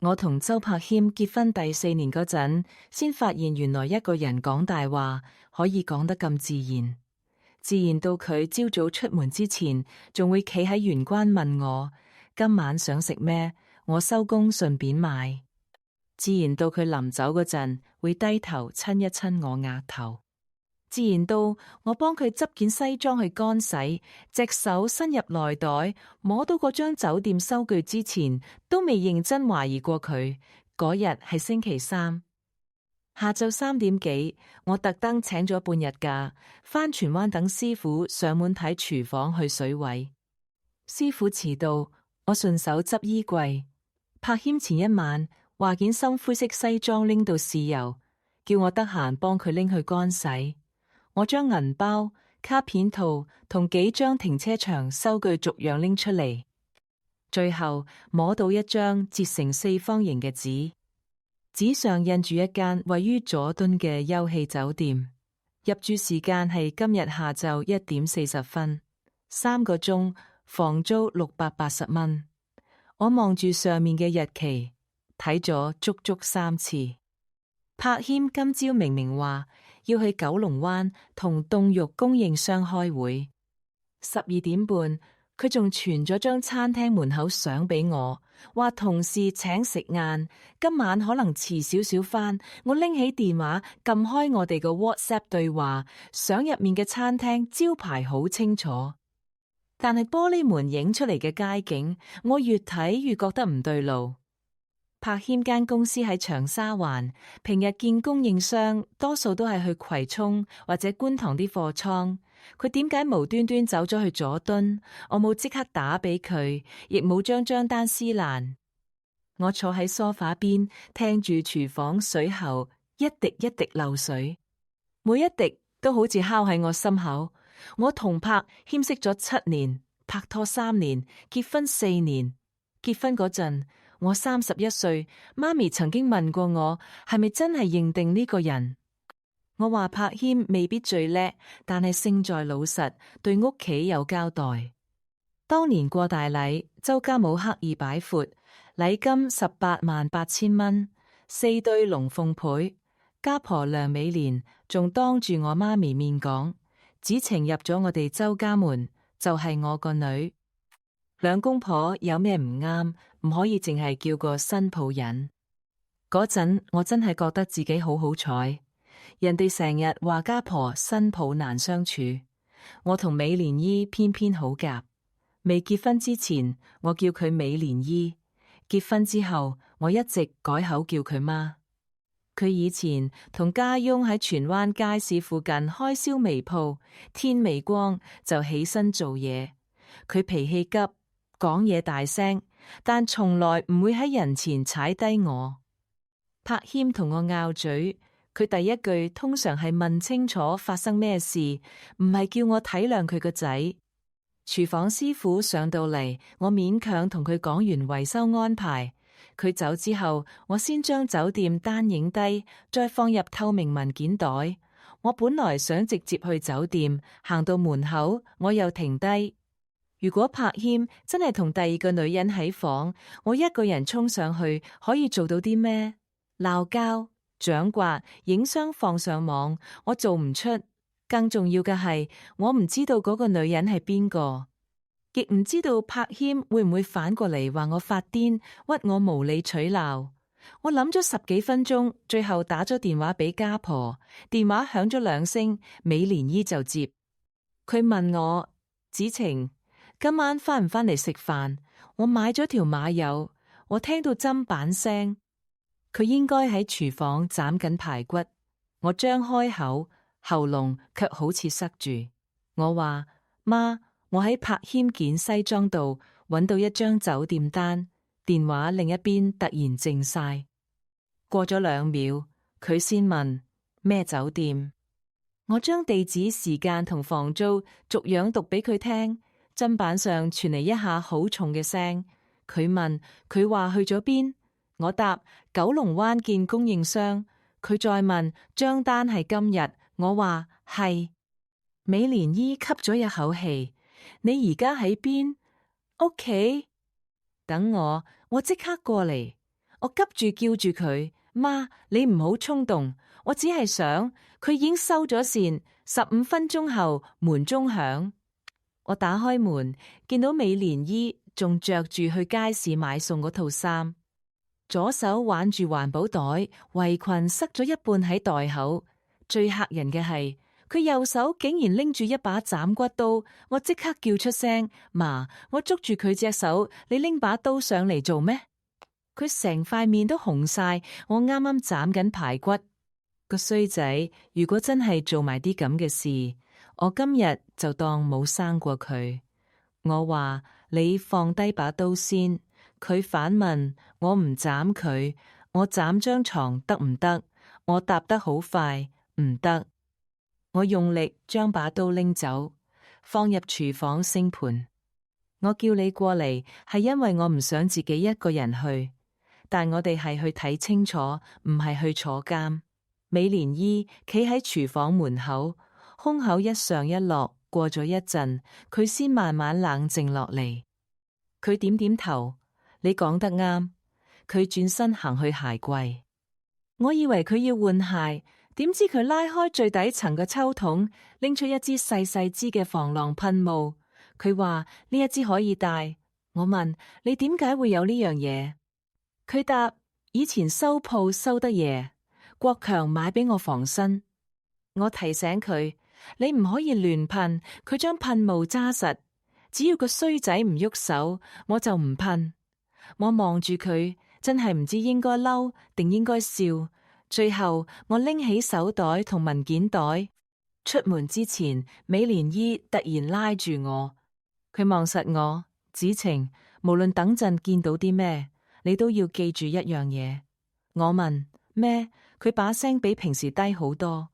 我同周柏謙結婚第4年嗰陣，先發現原來一個人講大話可以講得咁自然到佢朝早出門之前，仲會企喺玄關問我今晚想食咩，我收工順便買。自然到佢臨走嗰陣，會低頭親一親我額頭。自然到我幫佢執件西裝去乾洗，隻手伸入內袋，摸到嗰張酒店收據之前，都未認真懷疑過佢。嗰日係星期3，下晝3點幾，我特登請咗半日假，返荃灣等師傅上門睇廚房去水位。師傅遲到，我順手執衣櫃。柏謙前一晚話件深灰色西裝拎到豉油，叫我得閒幫佢拎去乾洗。我將銀包、卡片套同幾張停車場收據逐樣拎出嚟，最後摸到一張折成4方形嘅紙，紙上印住一間位於佐敦嘅休憩酒店，入住時間係今日下晝1點40分，3個鐘，房租680蚊。我望住上面嘅日期，睇咗足足3次。柏謙今朝明明話要去九龍灣同凍肉供應商開會，12點半佢仲傳咗張餐廳門口相俾我，話同事請食晏，今晚可能遲少少返。我拎起電話撳開我哋個 WhatsApp 對話，相入面嘅餐廳招牌好清楚，但係玻璃門影出嚟嘅街景，我越睇越覺得唔對路。柏謙間公司喺長沙灣，平日見供應商多數都係去葵涌或者觀塘啲貨倉。佢點解無端端走咗去佐敦？我冇即刻打俾佢，亦冇將張單撕爛。我坐喺梳化邊，聽住廚房水喉一滴一滴漏水，每一滴都好似敲喺我心口。我同柏謙識咗7年，拍拖3年，結婚4年。結婚嗰陣，我31歲，媽咪曾經問過我係咪真係認定呢個人。我話柏謙未必最叻，但係勝在老實，對屋企有交代。當年過大禮，周家母刻意擺闊，禮金188000蚊，4對龍鳳膾。家婆梁美蓮仲當住我媽咪面講，子晴入咗我哋周家門，就係我個女。兩公婆有咩唔啱，唔可以淨係叫個新抱忍。嗰陣我真係覺得自己好好彩，人哋成日話家婆新抱難相處，我同美蓮姨偏偏好夾。未結婚之前我叫佢美蓮姨，結婚之後我一直改口叫佢媽。佢以前同家翁喺荃灣街市附近開燒味鋪，天未光就起身做嘢。佢脾氣急，講嘢大聲，但從來唔會喺人前踩低我。柏謙同我拗嘴，佢第一句通常係問清楚發生咩事，唔係叫我體諒佢個仔。廚房師傅上到嚟，我勉強同佢講完維修安排。佢走之後，我先將酒店單影低，再放入透明文件袋。我本來想直接去酒店，行到門口，我又停低。如果柏謙真係同第2個女人喺房，我一個人衝上去可以做到啲咩？鬧交、掌摑、影相放上網，我做唔出。更重要嘅係，我唔知道嗰個女人係邊個，亦唔知道柏謙會唔會反過嚟話我發癲，屈我無理取鬧。我諗咗10幾分鐘，最後打咗電話俾家婆，電話響咗2聲，美蓮姨就接。佢問我：子晴，今晚返唔返嚟食飯？我買咗條馬友，我聽到砧板聲。佢應該喺廚房斬緊排骨。我張開口，喉嚨卻好似塞住。我話：媽，我喺柏謙件西裝度揾到一張酒店單。電話另一邊突然靜晒。過咗2秒，佢先問：咩酒店？我將地址、時間同房租逐樣讀俾佢聽。砧板上傳嚟一下好重嘅聲。佢問：佢話去咗邊？我答：九龍灣見供應商。佢再問：張單係今日？我話係。美蓮姨吸咗一口氣：你而家喺邊？屋企？等我即刻過嚟。我急住叫住佢，媽，你唔好衝動，我只係想，佢已經收咗線。15分鐘後，門鐘響。我打開門，見到美蓮姨仲着住去街市買餸嗰套衫，左手挽住環保袋，圍裙塞咗一半喺袋口。最嚇人嘅係，佢右手竟然拎住一把斬骨刀。我即刻叫出聲，嫲，我捉住佢隻手，你拎把刀上嚟做咩？佢成塊面都紅晒，我啱啱斬緊排骨。個衰仔，如果真係做埋啲咁嘅事，我今日就當冇生過佢。我話你放低把刀先，佢反問我唔斬佢，我斬張床得唔得？我答得好快，唔得。我用力將把刀拎走，放入廚房星盆。我叫你過嚟係因為我唔想自己一個人去，但我哋係去睇清楚，唔係去坐監。美蓮姨企喺廚房門口，胸口一上一落，過咗一陣，佢先慢慢冷靜落嚟。佢點點頭，你講得啱。佢轉身行去鞋櫃，我以為佢要換鞋，點知佢拉開最底層嘅抽筒，拎出一支細細支嘅防狼噴霧。佢話呢一支可以戴。我問你點解會有呢樣嘢？佢答以前收鋪收得夜，國強買俾我防身。我提醒佢，你唔可以亂噴，佢將噴霧揸實，只要個衰仔唔喐手，我就唔噴。我望住佢，真係唔知應該嬲定應該笑。最後我拎起手袋同文件袋，出門之前，美蓮姨突然拉住我，佢望實我，子晴，無論等陣見到啲咩，你都要記住一樣嘢。我問咩？佢把聲比平時低好多。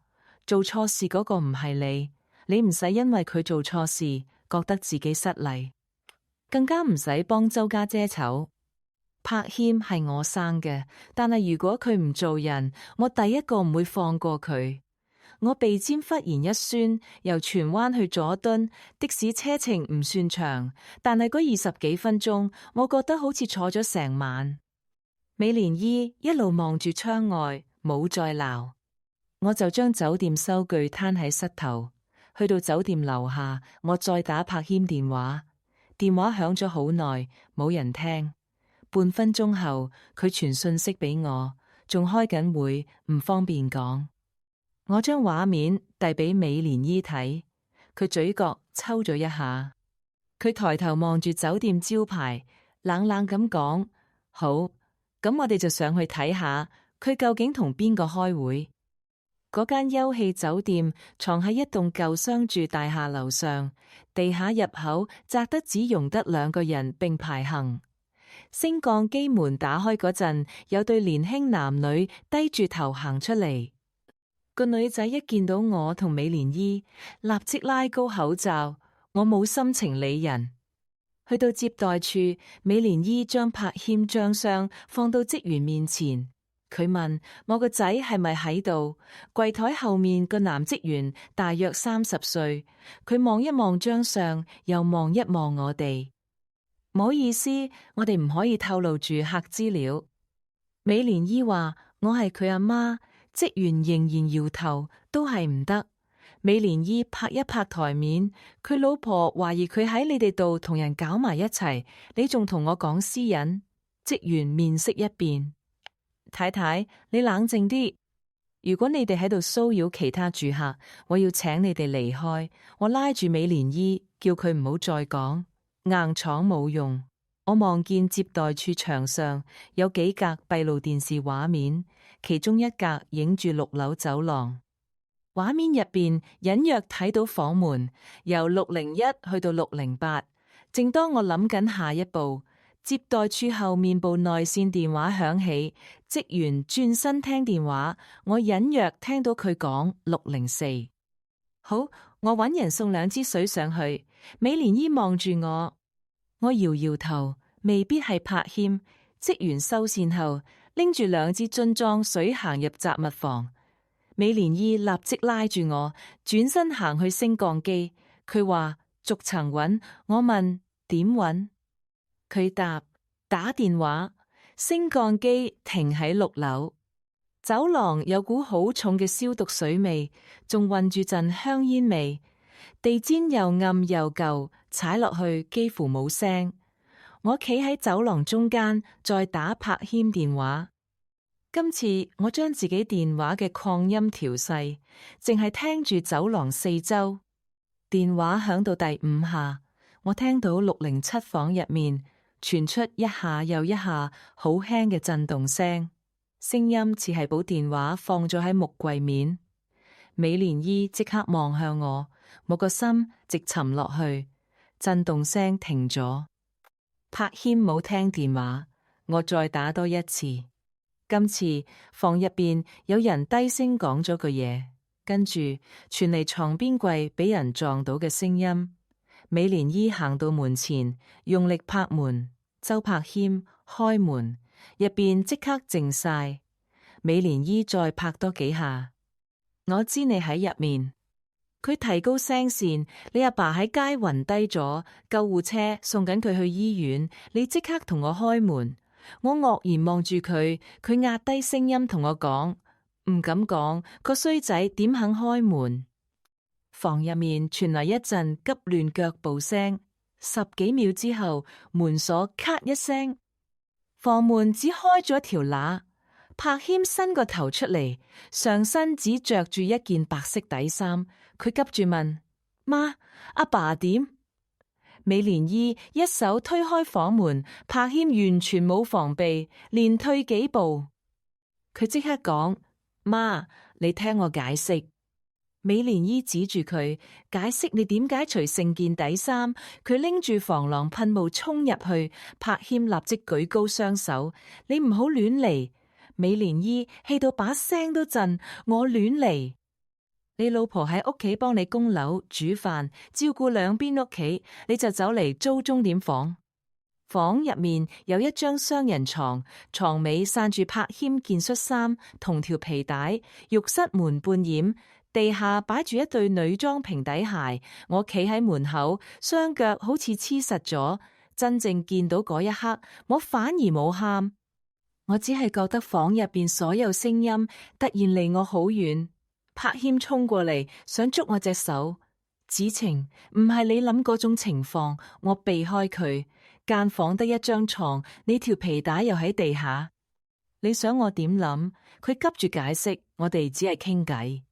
做錯事嗰個唔係你，你唔使因為佢做錯事覺得自己失禮，更加唔使幫周家姐醜。柏謙係我生嘅，但係如果佢唔做人，我第一個唔會放過佢。我鼻尖忽然一酸，由荃灣去佐敦，的士車程唔算長，但係嗰20幾分鐘，我覺得好似坐咗成晚。美蓮姨一路望住窗外，冇再鬧。我就將酒店收據攤喺膝頭，去到酒店樓下，我再打柏謙電話，電話響咗好耐，冇人聽。半分鐘後，佢傳信息俾我，仲開緊會，唔方便講。我將畫面遞俾美蓮姨睇，佢嘴角抽咗一下，佢抬頭望住酒店招牌，冷冷咁講：好，咁我哋就上去睇下，佢究竟同邊個開會。嗰間休憩酒店藏喺一棟舊商住大廈樓上，地下入口窄得只容得2個人並排行。升降機門打開嗰陣，有對年輕男女低住頭行出嚟。個女仔一見到我同美蓮姨，立即拉高口罩。我冇心情理人。去到接待處，美蓮姨將柏謙賬箱放到職員面前。佢問我個仔係咪喺度？櫃台後面個男職員大約30歲，佢望一望張相，又望一望我哋。唔好意思，我哋唔可以透露住客資料。美蓮姨話我係佢阿媽，職員仍然搖頭，都係唔得。美蓮姨拍一拍台面，佢老婆懷疑佢喺你哋度同人搞埋一齊，你仲同我講私隱。職員面色一變。太太，你冷靜啲。如果你哋喺度騷擾其他住客，我要請你哋離開。我拉住美蓮姨，叫佢唔好再講，硬闖冇用。我望見接待處牆上有幾格閉路電視畫面，其中一格影住6樓走廊。畫面入邊隱約睇到房門由601去到608。正當我諗緊下一步，接待處後面部內線電話響起，職員轉身聽電話，我隱約聽到佢講604。好，我搵人送2支水上去。美蓮姨望住我，我搖搖頭，未必係柏謙。職員收線後，拎住2支樽裝水行入雜物房。美蓮姨立即拉住我，轉身行去升降機。佢話逐層搵，我問點搵？佢答打電話。升降機停喺6樓，走廊有股好重嘅消毒水味，仲混住陣香煙味。地氈又暗又舊，踩落去幾乎冇聲。我企喺走廊中間，再打柏謙電話。今次我將自己電話嘅擴音調細，淨係聽住走廊四周。電話響到第5下，我聽到607房入面傳出一下又一下好輕嘅震動聲，聲音似係部電話放咗喺木櫃面。美蓮姨即刻望向我個心直沉落去，震動聲停咗。柏謙冇聽電話，我再打多一次。今次房入邊有人低聲講咗句嘢，跟住傳嚟床邊櫃俾人撞到嘅聲音。美蓮姨行到門前，用力拍門。周柏謙開門，入邊即刻靜晒。美蓮姨再拍多幾下，我知你喺入面。佢提高聲線：你阿爸喺街暈低咗，救護車送緊佢去醫院，你即刻同我開門。我愕然望住佢，佢壓低聲音同我講：唔敢講，個衰仔點肯開門？房入面傳來一陣急亂腳步聲，10幾秒之後，門鎖咔一聲，房門只開咗條罅。柏謙伸個頭出嚟，上身只着住一件白色底衫。佢急住問：媽，阿爸點？美蓮姨一手推開房門，柏謙完全冇防備，連退幾步。佢即刻講：媽，你聽我解釋。美蓮姨指住佢解釋你點解除成件底衫。佢拎住防狼噴霧衝入去，柏謙立即舉高雙手：你唔好亂嚟！美蓮姨氣到把聲都震：我亂嚟？你老婆喺屋企幫你供樓、煮飯、照顧兩邊屋企，你就走嚟租鐘點房。房入面有一張雙人床，床尾散住柏謙件恤衫同條皮帶，浴室門半掩，地下擺住一對女裝平底鞋。我企喺門口，雙腳好似黐實咗。真正見到嗰一刻，我反而冇喊，我只係覺得房入邊所有聲音突然離我好遠。柏謙衝過嚟，想捉我隻手。子晴，唔係你諗嗰種情況。我避開佢。間房得一張床，你條皮帶又喺地下。你想我點諗？佢急住解釋，我哋只係傾偈。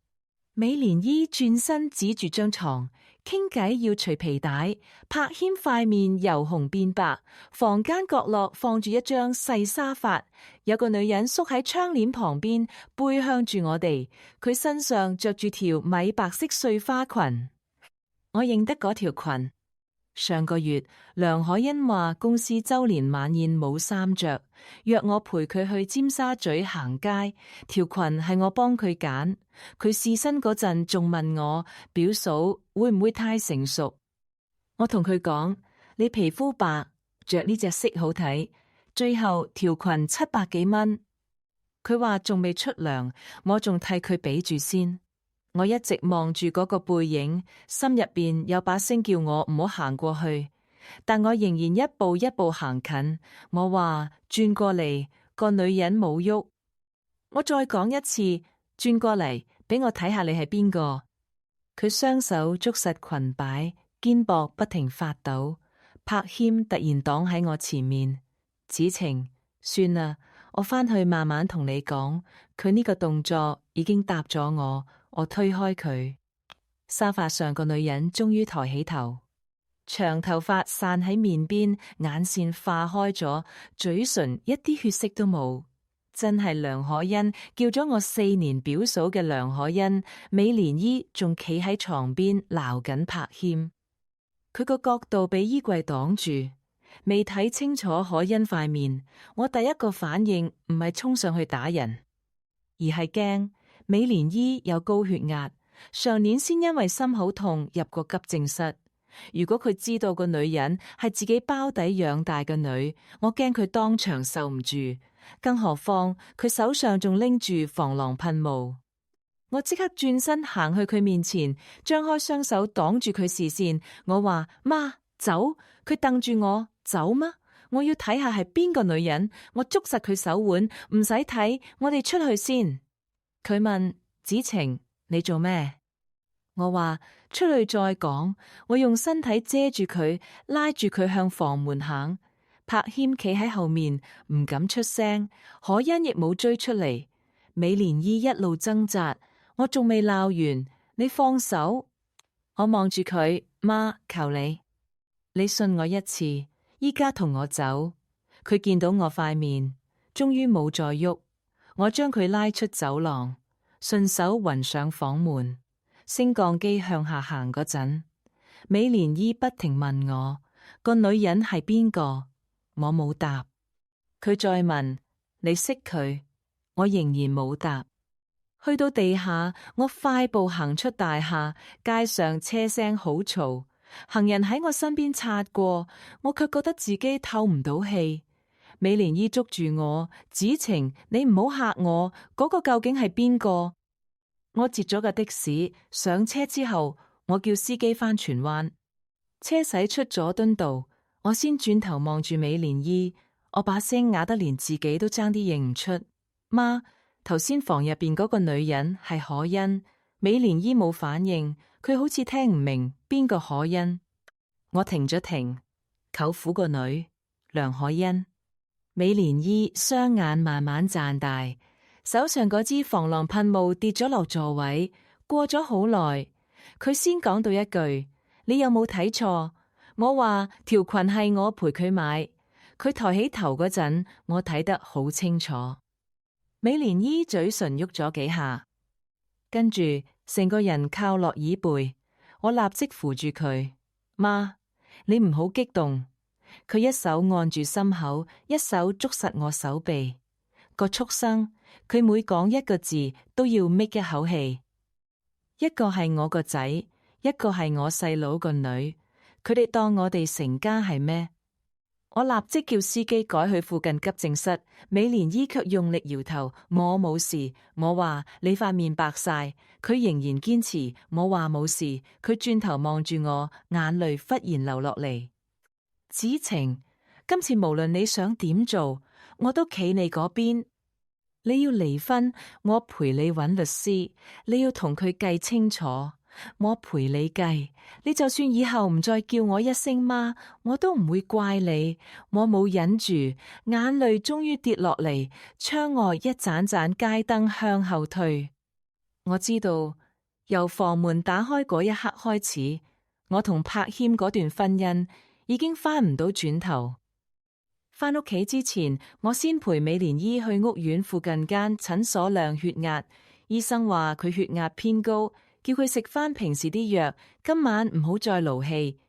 美蓮姨轉身指住張床，傾偈要除皮帶。柏謙塊面由紅變白。房間角落放住一張細沙發，有個女人縮喺窗簾旁邊，背向住我哋。佢身上着住條米白色碎花裙，我認得嗰條裙。上個月梁海欣話公司周年晚宴冇衫着，約我陪佢去尖沙咀行街。條裙係我幫佢揀。佢試身嗰陣仲問我，表嫂會唔會太成熟？我同佢講，你皮膚白，着呢隻色好睇。最後條裙700幾蚊。佢話仲未出糧，我仲替佢俾住先。我一直望住嗰個背影，心入邊有把聲叫我唔好行過去，但我仍然一步一步行近。我話轉過嚟，個女人冇喐。我再講一次，轉過嚟，俾我睇下你係邊個。佢雙手捉實裙擺，肩膊不停發抖。柏謙突然擋喺我前面。子晴，算啦，我返去慢慢同你講。佢呢個動作已經答咗我。我推開佢，沙發上個女人終於抬起頭，長頭髮散喺面邊，眼線化開咗，嘴唇一啲血色都冇。真係梁可欣，叫咗我4年表嫂嘅梁可欣。美蓮姨仲企喺床邊鬧緊柏謙，佢個角度俾衣櫃擋住，未睇清楚可欣塊面。我第一個反應唔係衝上去打人，而係驚。美蓮姨有高血壓，上年先因為心好痛入過急症室。如果佢知道個女人係自己包底養大嘅女，我驚佢當場受唔住。更何況佢手上仲拎住防狼噴霧。我即刻轉身行去佢面前，張開雙手擋住佢視線。我話：媽，走！佢瞪住我，走嗎？我要睇下係邊個女人，我捉實佢手腕，唔使睇，我哋出去先。佢問子晴，你做咩？我話出去再講。我用身體遮住佢，拉住佢向房門行。柏謙企喺後面，唔敢出聲。可恩亦冇追出嚟。美蓮姨一路掙扎，我仲未鬧完，你放手。我望住佢，媽，求你信我一次，依家同我走。佢見到我塊面，終於冇再喐。我將佢拉出走廊，順手暈上房門。升降機向下行嗰陣，美蓮姨不停問我個女人係邊個，我冇答。佢再問你識佢，我仍然冇答。去到地下，我快步行出大廈，街上車聲好嘈，行人喺我身邊擦過，我卻覺得自己透唔到氣。美蓮姨捉住我，子晴，你唔好嚇我，嗰個究竟係邊個？我截咗個的士，上車之後，我叫司機返荃灣。車駛出佐敦道，我先轉頭望住美蓮姨，我把聲啞得連自己都爭啲認唔出。媽，頭先房入邊嗰個女人係可恩。美蓮姨冇反應，佢好似聽唔明邊個可恩。我停咗停，舅父個女梁可恩。美蓮姨雙眼慢慢賺大。手上嗰支防狼噴霧跌咗落座位，過咗好耐，佢先講到一句：你有冇睇錯？我話條裙係我陪佢買。佢抬起頭嗰陣，我睇得好清楚。美蓮姨嘴唇喐咗幾下，跟住成個人靠落椅背，我立即扶住佢。媽，你唔好激動。佢一手按住心口，一手捉實我手臂。個畜生，佢每講一個字都要搣一口氣。一個係我個仔，一個係我細佬個女，佢哋當我哋成家係咩？我立即叫司機改去附近急症室。美蓮姨卻用力搖頭，我冇事。我話你塊面白晒，佢仍然堅持。我話冇事，佢轉頭望住我，眼淚忽然流落嚟。子晴，今次無論你想點做，我都企你嗰邊。你要離婚，我陪你揾律師。你要同佢計清楚，我陪你計。你就算以後唔再叫我一聲媽，我都唔會怪你。我冇忍住，眼淚終於跌落嚟。窗外一盞盞街燈向後退。我知道，由房門打開嗰一刻開始，我同柏謙嗰段婚姻已經翻唔到轉頭。返屋企之前，我先陪美蓮姨去屋苑附近間診所量血壓。醫生話佢血壓偏高，叫佢食返平時啲藥，今晚唔好再勞氣。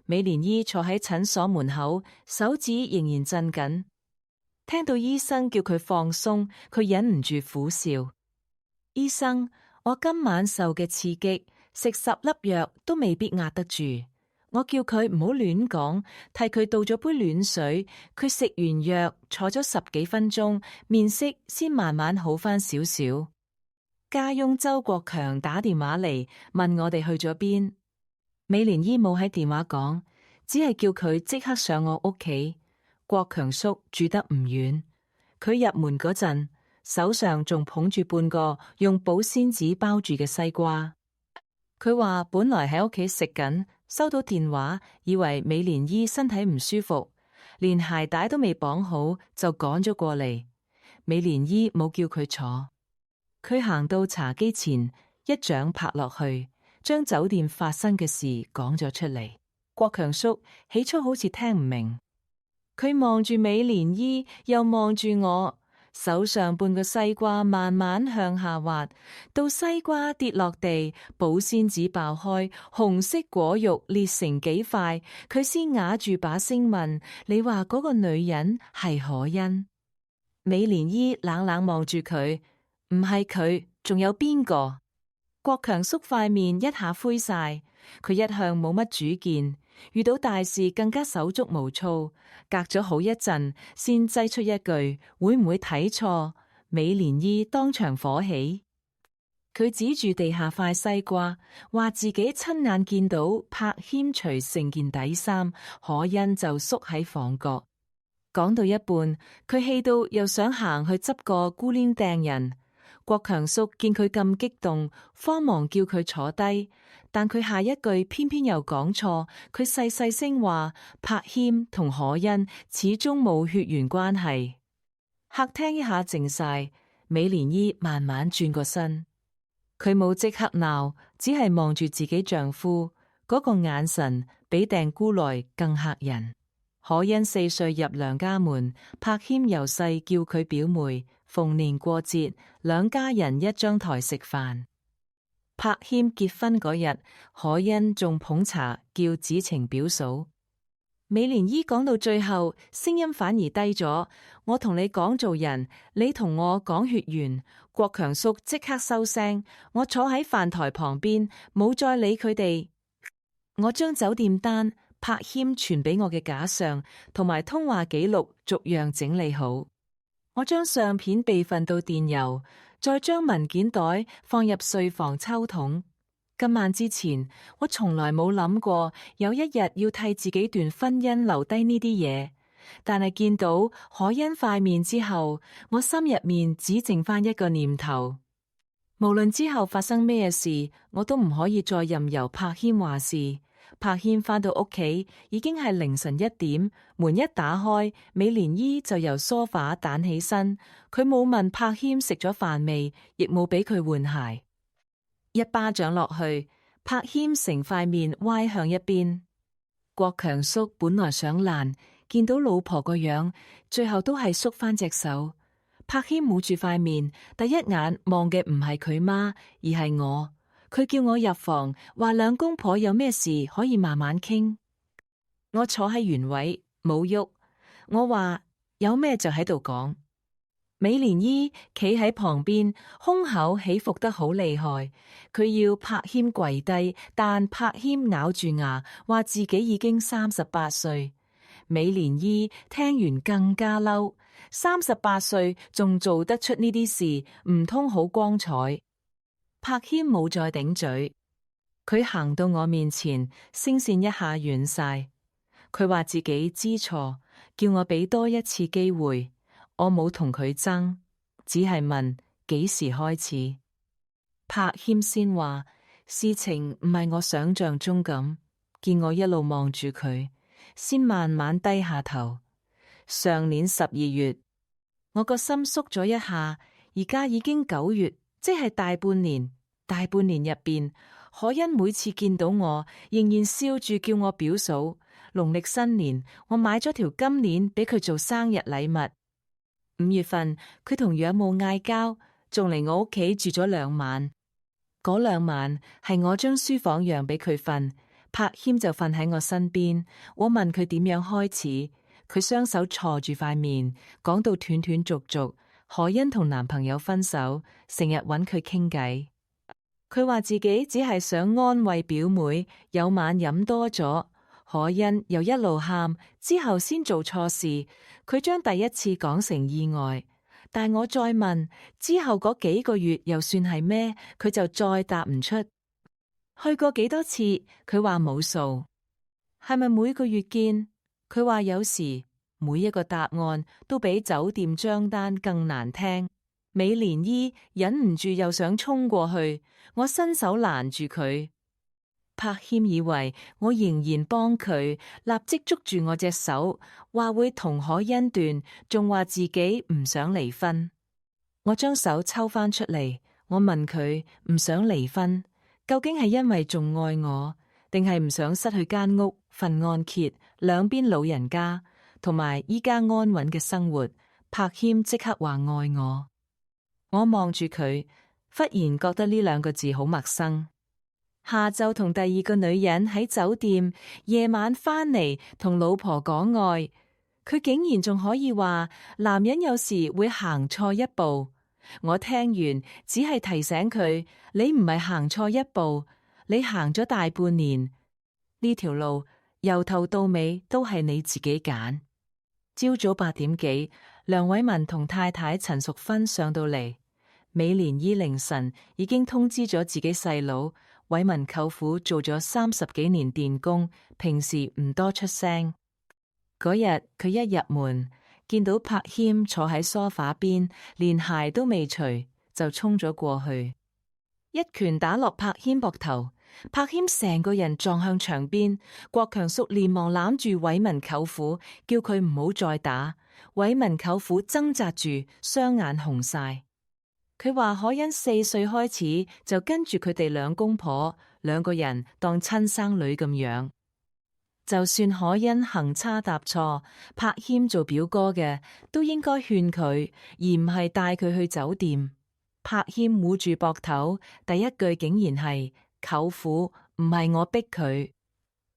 美蓮姨坐喺診所門口，手指仍然震緊。聽到醫生叫佢放鬆，佢忍唔住苦笑。醫生，我今晚受嘅刺激，食10粒藥都未必壓得住。我叫佢唔好亂講，替佢倒咗杯暖水。佢食完藥，坐咗10幾分鐘，面色先慢慢好返少少。家翁周國強打電話嚟問我哋去咗邊。美蓮姨冇喺電話講，只係叫佢即刻上我屋企。國強叔住得唔遠，佢入門嗰陣，手上仲捧住半個用保鮮紙包住嘅西瓜。佢話本來喺屋企食緊，收到電話，以為美蓮姨身體唔舒服，連鞋帶都未綁好就趕咗過嚟。美蓮姨冇叫佢坐，佢行到茶几前，一掌拍落去，將酒店發生嘅事講咗出嚟。國強叔起初好似聽唔明，佢望住美蓮姨，又望住我。手上半個西瓜慢慢向下滑，到西瓜跌落地，保鮮紙爆開，紅色果肉裂成幾塊，佢先啞住把聲問：你話嗰個女人係可恩？美蓮姨冷冷望住佢，唔係佢，仲有邊個？國強叔塊面一下灰晒，佢一向冇乜主見，遇到大事更加手足無措，隔咗好一陣先擠出一句：會唔會睇錯？美蓮姨當場火起，佢指住地下塊西瓜，話自己親眼見到柏謙除成件底衫，可恩就縮喺房角。講到一半，佢氣到又想行去執個咕鏈掟人。國強叔見佢咁激動，慌忙叫佢坐低，但佢下一句偏偏又講錯。佢細細聲話：柏謙同可欣始終冇血緣關係。客廳一下靜晒，美蓮姨慢慢轉個身，佢冇即刻鬧，只係望住自己丈夫，嗰個眼神比掟菇來更嚇人。可欣4歲入娘家門，柏謙由細叫佢表妹。逢年過節，兩家人一張台食飯。柏謙結婚嗰日，可欣仲捧茶叫子晴表嫂。美蓮姨講到最後，聲音反而低咗。我同你講做人，你同我講血緣。國強叔即刻收聲。我坐喺飯台旁邊，冇再理佢哋。我將酒店單、柏謙傳俾我嘅假相同埋通話記錄逐樣整理好。我將相片備份到電郵，再將文件袋放入睡房抽屉。今晚之前，我從來冇諗過有一日要替自己段婚姻留低呢啲嘢，但係見到可欣塊面之後，我心入面只剩翻一個念頭：無論之後發生咩事，我都唔可以再任由柏謙話事。柏謙返到屋企已經係凌晨1點，門一打開，美蓮姨就由梳化彈起身。佢冇問柏謙食咗飯未，亦冇俾佢換鞋。一巴掌落去，柏謙成塊面歪向一邊。國強叔本來想爛，見到老婆個樣，最後都係縮翻隻手。柏謙捂住塊面，第一眼望嘅唔係佢媽，而係我。佢叫我入房，話兩公婆有咩事可以慢慢傾。我坐喺原位冇喐。我話有咩就喺度講。美蓮姨企喺旁邊，胸口起伏得好厲害。佢要柏謙跪低，但柏謙咬住牙，話自己已經38歲。美蓮姨聽完更加嬲，38歲仲做得出呢啲事，唔通好光彩？柏謙冇再頂嘴，佢行到我面前，聲線一下軟晒。佢話自己知錯，叫我俾多一次機會。我冇同佢爭，只係問幾時開始。柏謙先話事情唔係我想象中咁，見我一路望住佢，先慢慢低下頭。上年12月，我個心縮咗一下，而家已經9月。即係大半年，大半年入邊，可欣每次見到我，仍然笑住叫我表嫂。農曆新年，我買咗條金鏈俾佢做生日禮物。5月份，佢同養母嗌交，仲嚟我屋企住咗2晚。嗰2晚係我將書房讓俾佢瞓，柏謙就瞓喺我身邊。我問佢點樣開始，佢雙手錯住塊面，講到斷斷續續。可欣同男朋友分手，成日揾佢傾偈。佢話自己只係想安慰表妹，有晚飲多咗。可欣又一路喊，之後先做錯事。佢將第一次講成意外，但我再問之後嗰幾個月又算係咩？佢就再答唔出。去過幾多次？佢話冇數。係咪每個月見？佢話有時。每一個答案都比酒店賬單更難聽。美蓮姨忍唔住又想衝過去，我伸手攔住佢。柏謙以為我仍然幫佢，立即捉住我隻手，話會同可欣斷，仲話自己唔想離婚。我將手抽翻出嚟，我問佢唔想離婚，究竟係因為仲愛我，定係唔想失去間屋、份按揭、兩邊老人家？同埋依家安穩嘅生活，柏謙即刻話愛我。我望住佢，忽然覺得呢2個字好陌生。下晝同第2個女人喺酒店，夜晚翻嚟同老婆講愛，佢竟然仲可以話男人有時會行錯一步。我聽完只係提醒佢，你唔係行錯一步，你行咗大半年，呢條路由頭到尾都係你自己揀。朝早8點幾，梁偉文同太太陳淑芬上到嚟。美蓮姨凌晨已經通知咗自己細佬，偉文舅父做咗30幾年電工，平時唔多出聲。嗰日佢一入門，見到柏謙坐喺梳化邊，連鞋都未除，就衝咗過去，一拳打落柏謙膊頭。柏謙成個人撞向牆邊，郭強叔連忙攬住偉文舅父，叫佢唔好再打。偉文舅父掙扎住，雙眼紅晒。佢話可恩4歲開始就跟住佢哋兩公婆兩個人當親生女咁養，就算可恩行差踏錯，柏謙做表哥嘅都應該勸佢，而唔係帶佢去酒店。柏謙捂住膊頭，第一句竟然係：舅父，唔係我逼佢。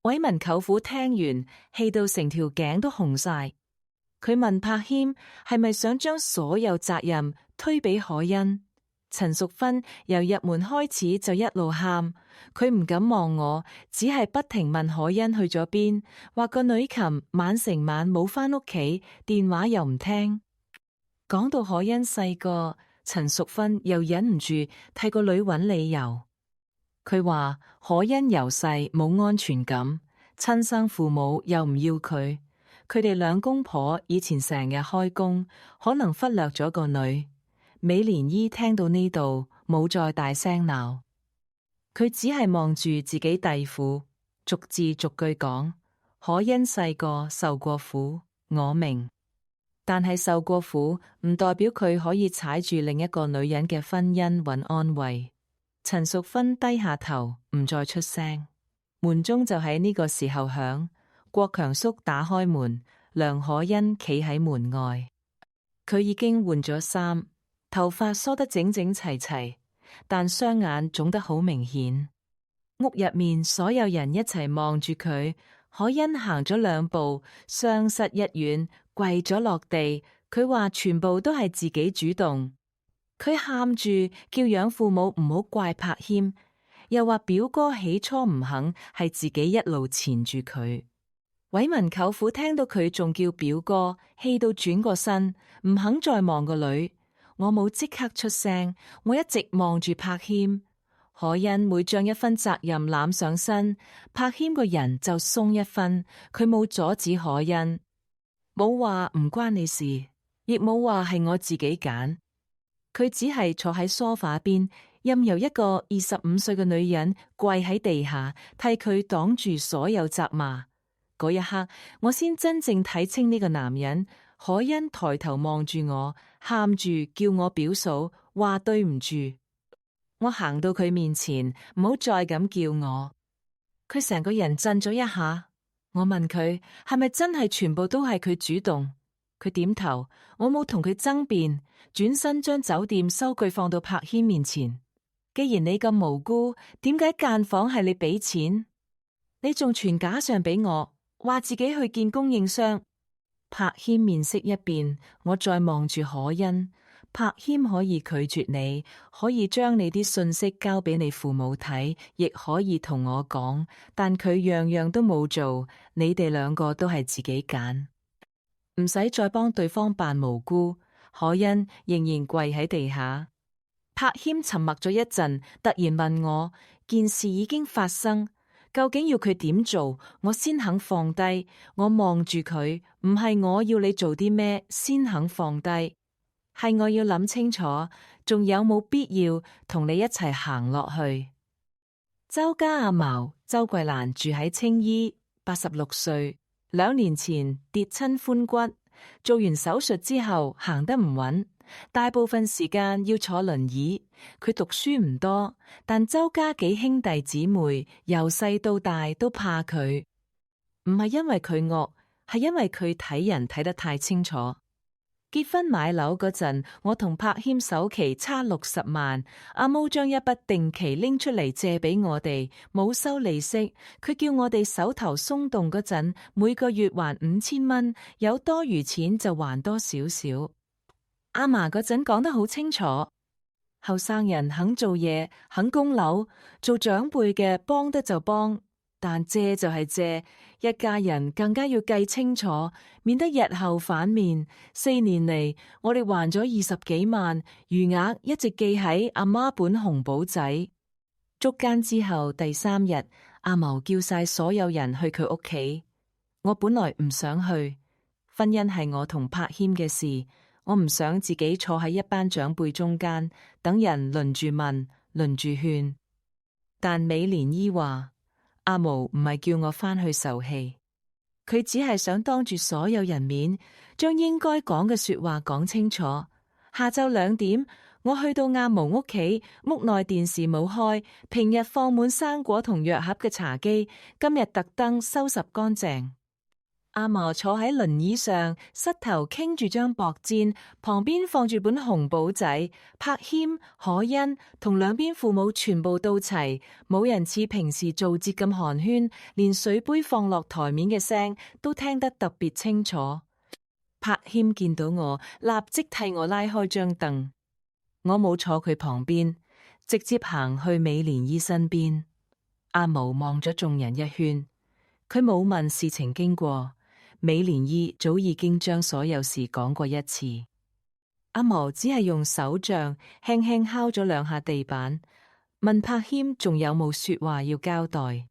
偉文舅父聽完，氣到成條頸都紅晒。佢問柏謙係咪想將所有責任推俾可恩？陳淑芬由入門開始就一路喊，佢唔敢望我，只係不停問可恩去咗邊，話個女琴晚成晚冇返屋企，電話又唔聽。講到可恩細個，陳淑芬又忍唔住替個女揾理由。佢話可恩由細冇安全感，親生父母又唔要佢，佢哋兩公婆以前成日開工，可能忽略咗個女。美蓮姨聽到呢度冇再大聲鬧，佢只係望住自己弟婦，逐字逐句講：可恩細個受過苦，我明，但係受過苦唔代表佢可以踩住另一個女人嘅婚姻揾安慰。陳淑芬低下頭，唔再出聲。門鐘就喺呢個時候響，郭強叔打開門，梁可恩企喺門外。佢已經換咗衫，頭髮梳得整整齊齊，但雙眼腫得好明顯。屋入面所有人一齊望住佢，可恩行咗2步，雙膝一軟，跪咗落地。佢話全部都係自己主動。佢喊住叫養父母唔好怪柏謙，又話表哥起初唔肯，係自己一路纏住佢。偉文舅父聽到佢仲叫表哥，氣到轉過身，唔肯再望個女。我冇即刻出聲，我一直望住柏謙。可恩每將一分責任攬上身，柏謙個人就鬆一分。佢冇阻止可恩，冇話唔關你事，亦冇話係我自己揀。佢只係坐喺梳化邊，任由一個25歲嘅女人跪喺地下，替佢擋住所有責罵。嗰一刻，我先真正睇清呢個男人。可恩抬頭望住我，喊住叫我表嫂，話對唔住。我行到佢面前，唔好再咁叫我。佢成個人震咗一下。我問佢係咪真係全部都係佢主動？佢點頭。我冇同佢爭辯，轉身將酒店收據放到柏謙面前。既然你咁無辜，點解間房係你俾錢？你仲傳假相俾我，話自己去見供應商。柏謙面色一變，我再望住可恩。柏謙可以拒絕你，可以將你啲信息交俾你父母睇，亦可以同我講，但佢樣樣都冇做。你哋兩個都係自己揀，唔使再幫對方扮無辜。可恩仍然跪喺地下。柏謙沉默咗一陣，突然問我：件事已經發生，究竟要佢點做，我先肯放低？我望住佢，唔係我要你做啲咩先肯放低，係我要諗清楚，仲有冇必要同你一齊行落去。周家阿茅周桂蘭住喺青衣，86歲，2年前跌親髖骨，做完手術之後行得唔穩，大部分時間要坐輪椅。佢讀書唔多，但周家幾兄弟姊妹由細到大都怕佢，唔係因為佢惡，係因為佢睇人睇得太清楚。結婚買樓嗰陣，我同柏謙首期差60萬，阿毛將一筆定期拎出嚟借俾我哋，冇收利息。佢叫我哋手頭鬆動嗰陣，每個月還5000蚊，有多餘錢就還多少少。阿嫲嗰陣講得好清楚，後生人肯做嘢，肯供樓，做長輩嘅幫得就幫，但借就係借。一家人更加要計清楚，免得日後反面。4年嚟，我哋還咗20幾萬，餘額一直記喺阿媽本紅簿仔。捉姦之後第3日，阿毛叫晒所有人去佢屋企。我本來唔想去，婚姻係我同柏謙嘅事，我唔想自己坐喺一班長輩中間，等人輪住問，輪住勸。但美蓮姨話：阿毛唔係叫我返去受氣，佢只係想當住所有人面，將應該講嘅說話講清楚。下晝2點，我去到阿毛屋企，屋內電視冇開，平日放滿生果同藥盒嘅茶几，今日特登收拾乾淨。阿毛坐喺輪椅上，膝頭傾住張薄氈，旁邊放住本紅簿仔。柏謙、可欣同兩邊父母全部到齊，冇人似平時做節咁寒暄，連水杯放落台面嘅聲都聽得特別清楚。柏謙見到我，立即替我拉開張凳，我冇坐佢旁邊，直接行去美蓮姨身邊。阿毛望咗眾人一圈，佢冇問事情經過。美蓮姨早已經將所有事講過一次。阿毛只係用手杖輕輕敲咗2下地板，問柏謙仲有冇說話要交代。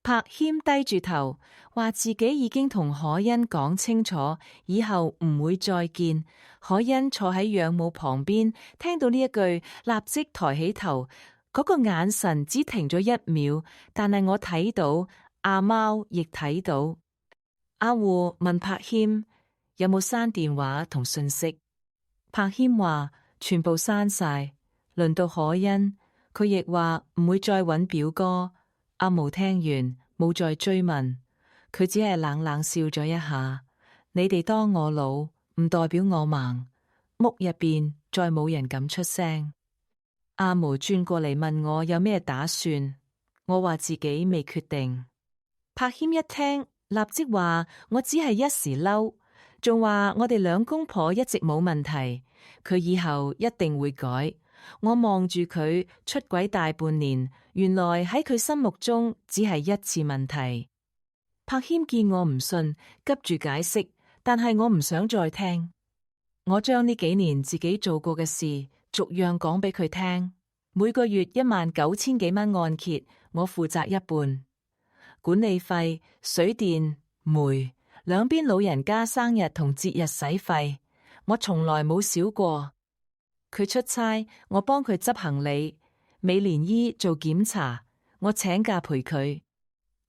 柏謙低住頭，話自己已經同可欣講清楚，以後唔會再見。可欣坐喺養母旁邊，聽到呢一句，立即抬起頭，嗰個眼神只停咗1秒，但係我睇到，阿貓亦睇到。阿戶問柏謙有冇刪電話同信息，柏謙話全部刪晒。輪到可欣，佢亦話唔會再揾表哥。阿毛聽完冇再追問，佢只係冷冷笑咗一下。你哋當我老，唔代表我盲。屋入邊再冇人敢出聲。阿毛轉過嚟問我有咩打算，我話自己未決定。柏謙一聽，立即話我只係一時嬲，仲話我哋兩公婆一直冇問題，佢以後一定會改。我望住佢出軌大半年，原來喺佢心目中只係一次問題。柏謙見我唔信，急住解釋，但係我唔想再聽。我將呢幾年自己做過嘅事逐樣講俾佢聽。每個月19000幾蚊按揭，我負責一半。管理費、水電、煤，兩邊老人家生日同節日使費，我從來冇少過。佢出差，我幫佢執行李；美蓮姨做檢查，我請假陪佢；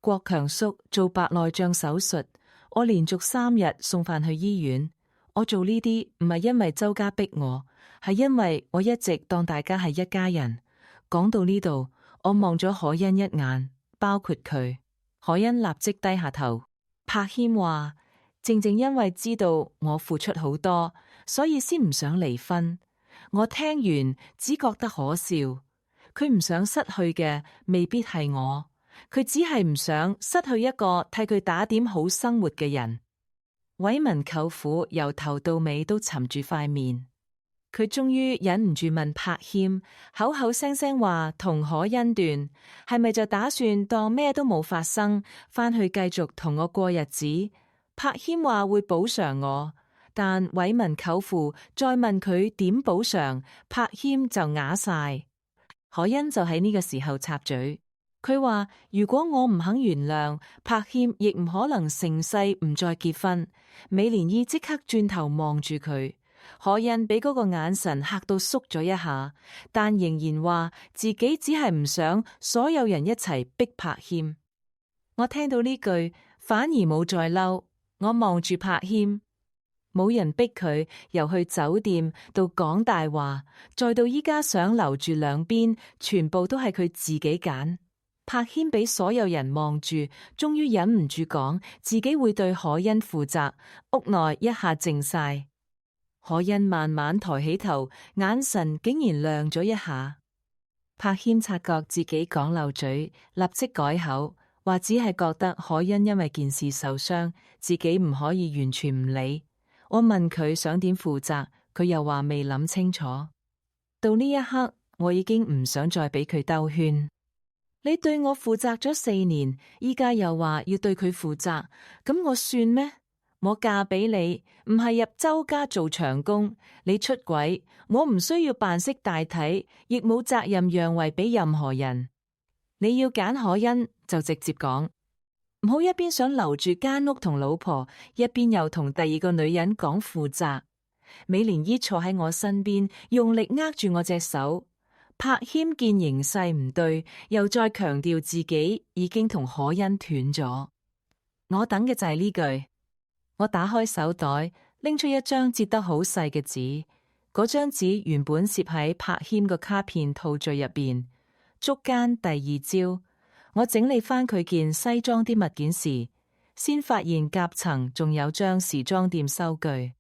國強叔做白內障手術，我連續3日送飯去醫院。我做呢啲唔係因為周家逼我，係因為我一直當大家係一家人。講到呢度，我望咗可欣一眼，包括佢。可欣立即低下頭。柏謙話：正正因為知道我付出好多，所以先唔想離婚。我聽完只覺得可笑。佢唔想失去嘅未必係我，佢只係唔想失去一個替佢打點好生活嘅人。偉文舅父由頭到尾都沉住塊面。佢終於忍唔住問柏謙，口口聲聲話同可欣斷，係咪就打算當咩都冇發生，返去繼續同我過日子？柏謙話會補償我，但偉文舅父再問佢點補償，柏謙就啞晒。可欣就喺呢個時候插嘴，佢話如果我唔肯原諒，柏謙亦唔可能成世唔再結婚。美蓮姨即刻轉頭望住佢。可欣俾嗰個眼神嚇到縮咗一下，但仍然話自己只係唔想所有人一齊逼柏謙。我聽到呢句反而冇再嬲，我望住柏謙，冇人逼佢由去酒店到講大話，再到依家想留住兩邊，全部都係佢自己揀。柏謙俾所有人望住，終於忍唔住講自己會對可欣負責。屋內一下靜晒。可欣慢慢抬起頭，眼神竟然亮咗一下。柏謙察覺自己講漏嘴，立即改口，話只係覺得可欣因為件事受傷，自己唔可以完全唔理。我問佢想點負責，佢又話未諗清楚。到呢一刻，我已經唔想再俾佢兜圈。你對我負責咗4年，依家又話要對佢負責，咁我算咩？我嫁俾你，唔係入周家做長工，你出軌，我唔需要扮識大體，亦冇責任讓位俾任何人。你要揀可欣就直接講。唔好一邊想留住間屋同老婆，一邊又同第二個女人講負責。美蓮姨坐喺我身邊，用力握住我隻手。柏謙見形勢唔對，又再強調自己已經同可恩斷咗。我等嘅就係呢句。我打開手袋，拎出一張折得好細嘅紙。嗰張紙原本攝喺柏謙個卡片套序入邊。捉奸第二朝，我整理翻佢件西裝啲物件時，先發現夾層仲有張時裝店收據。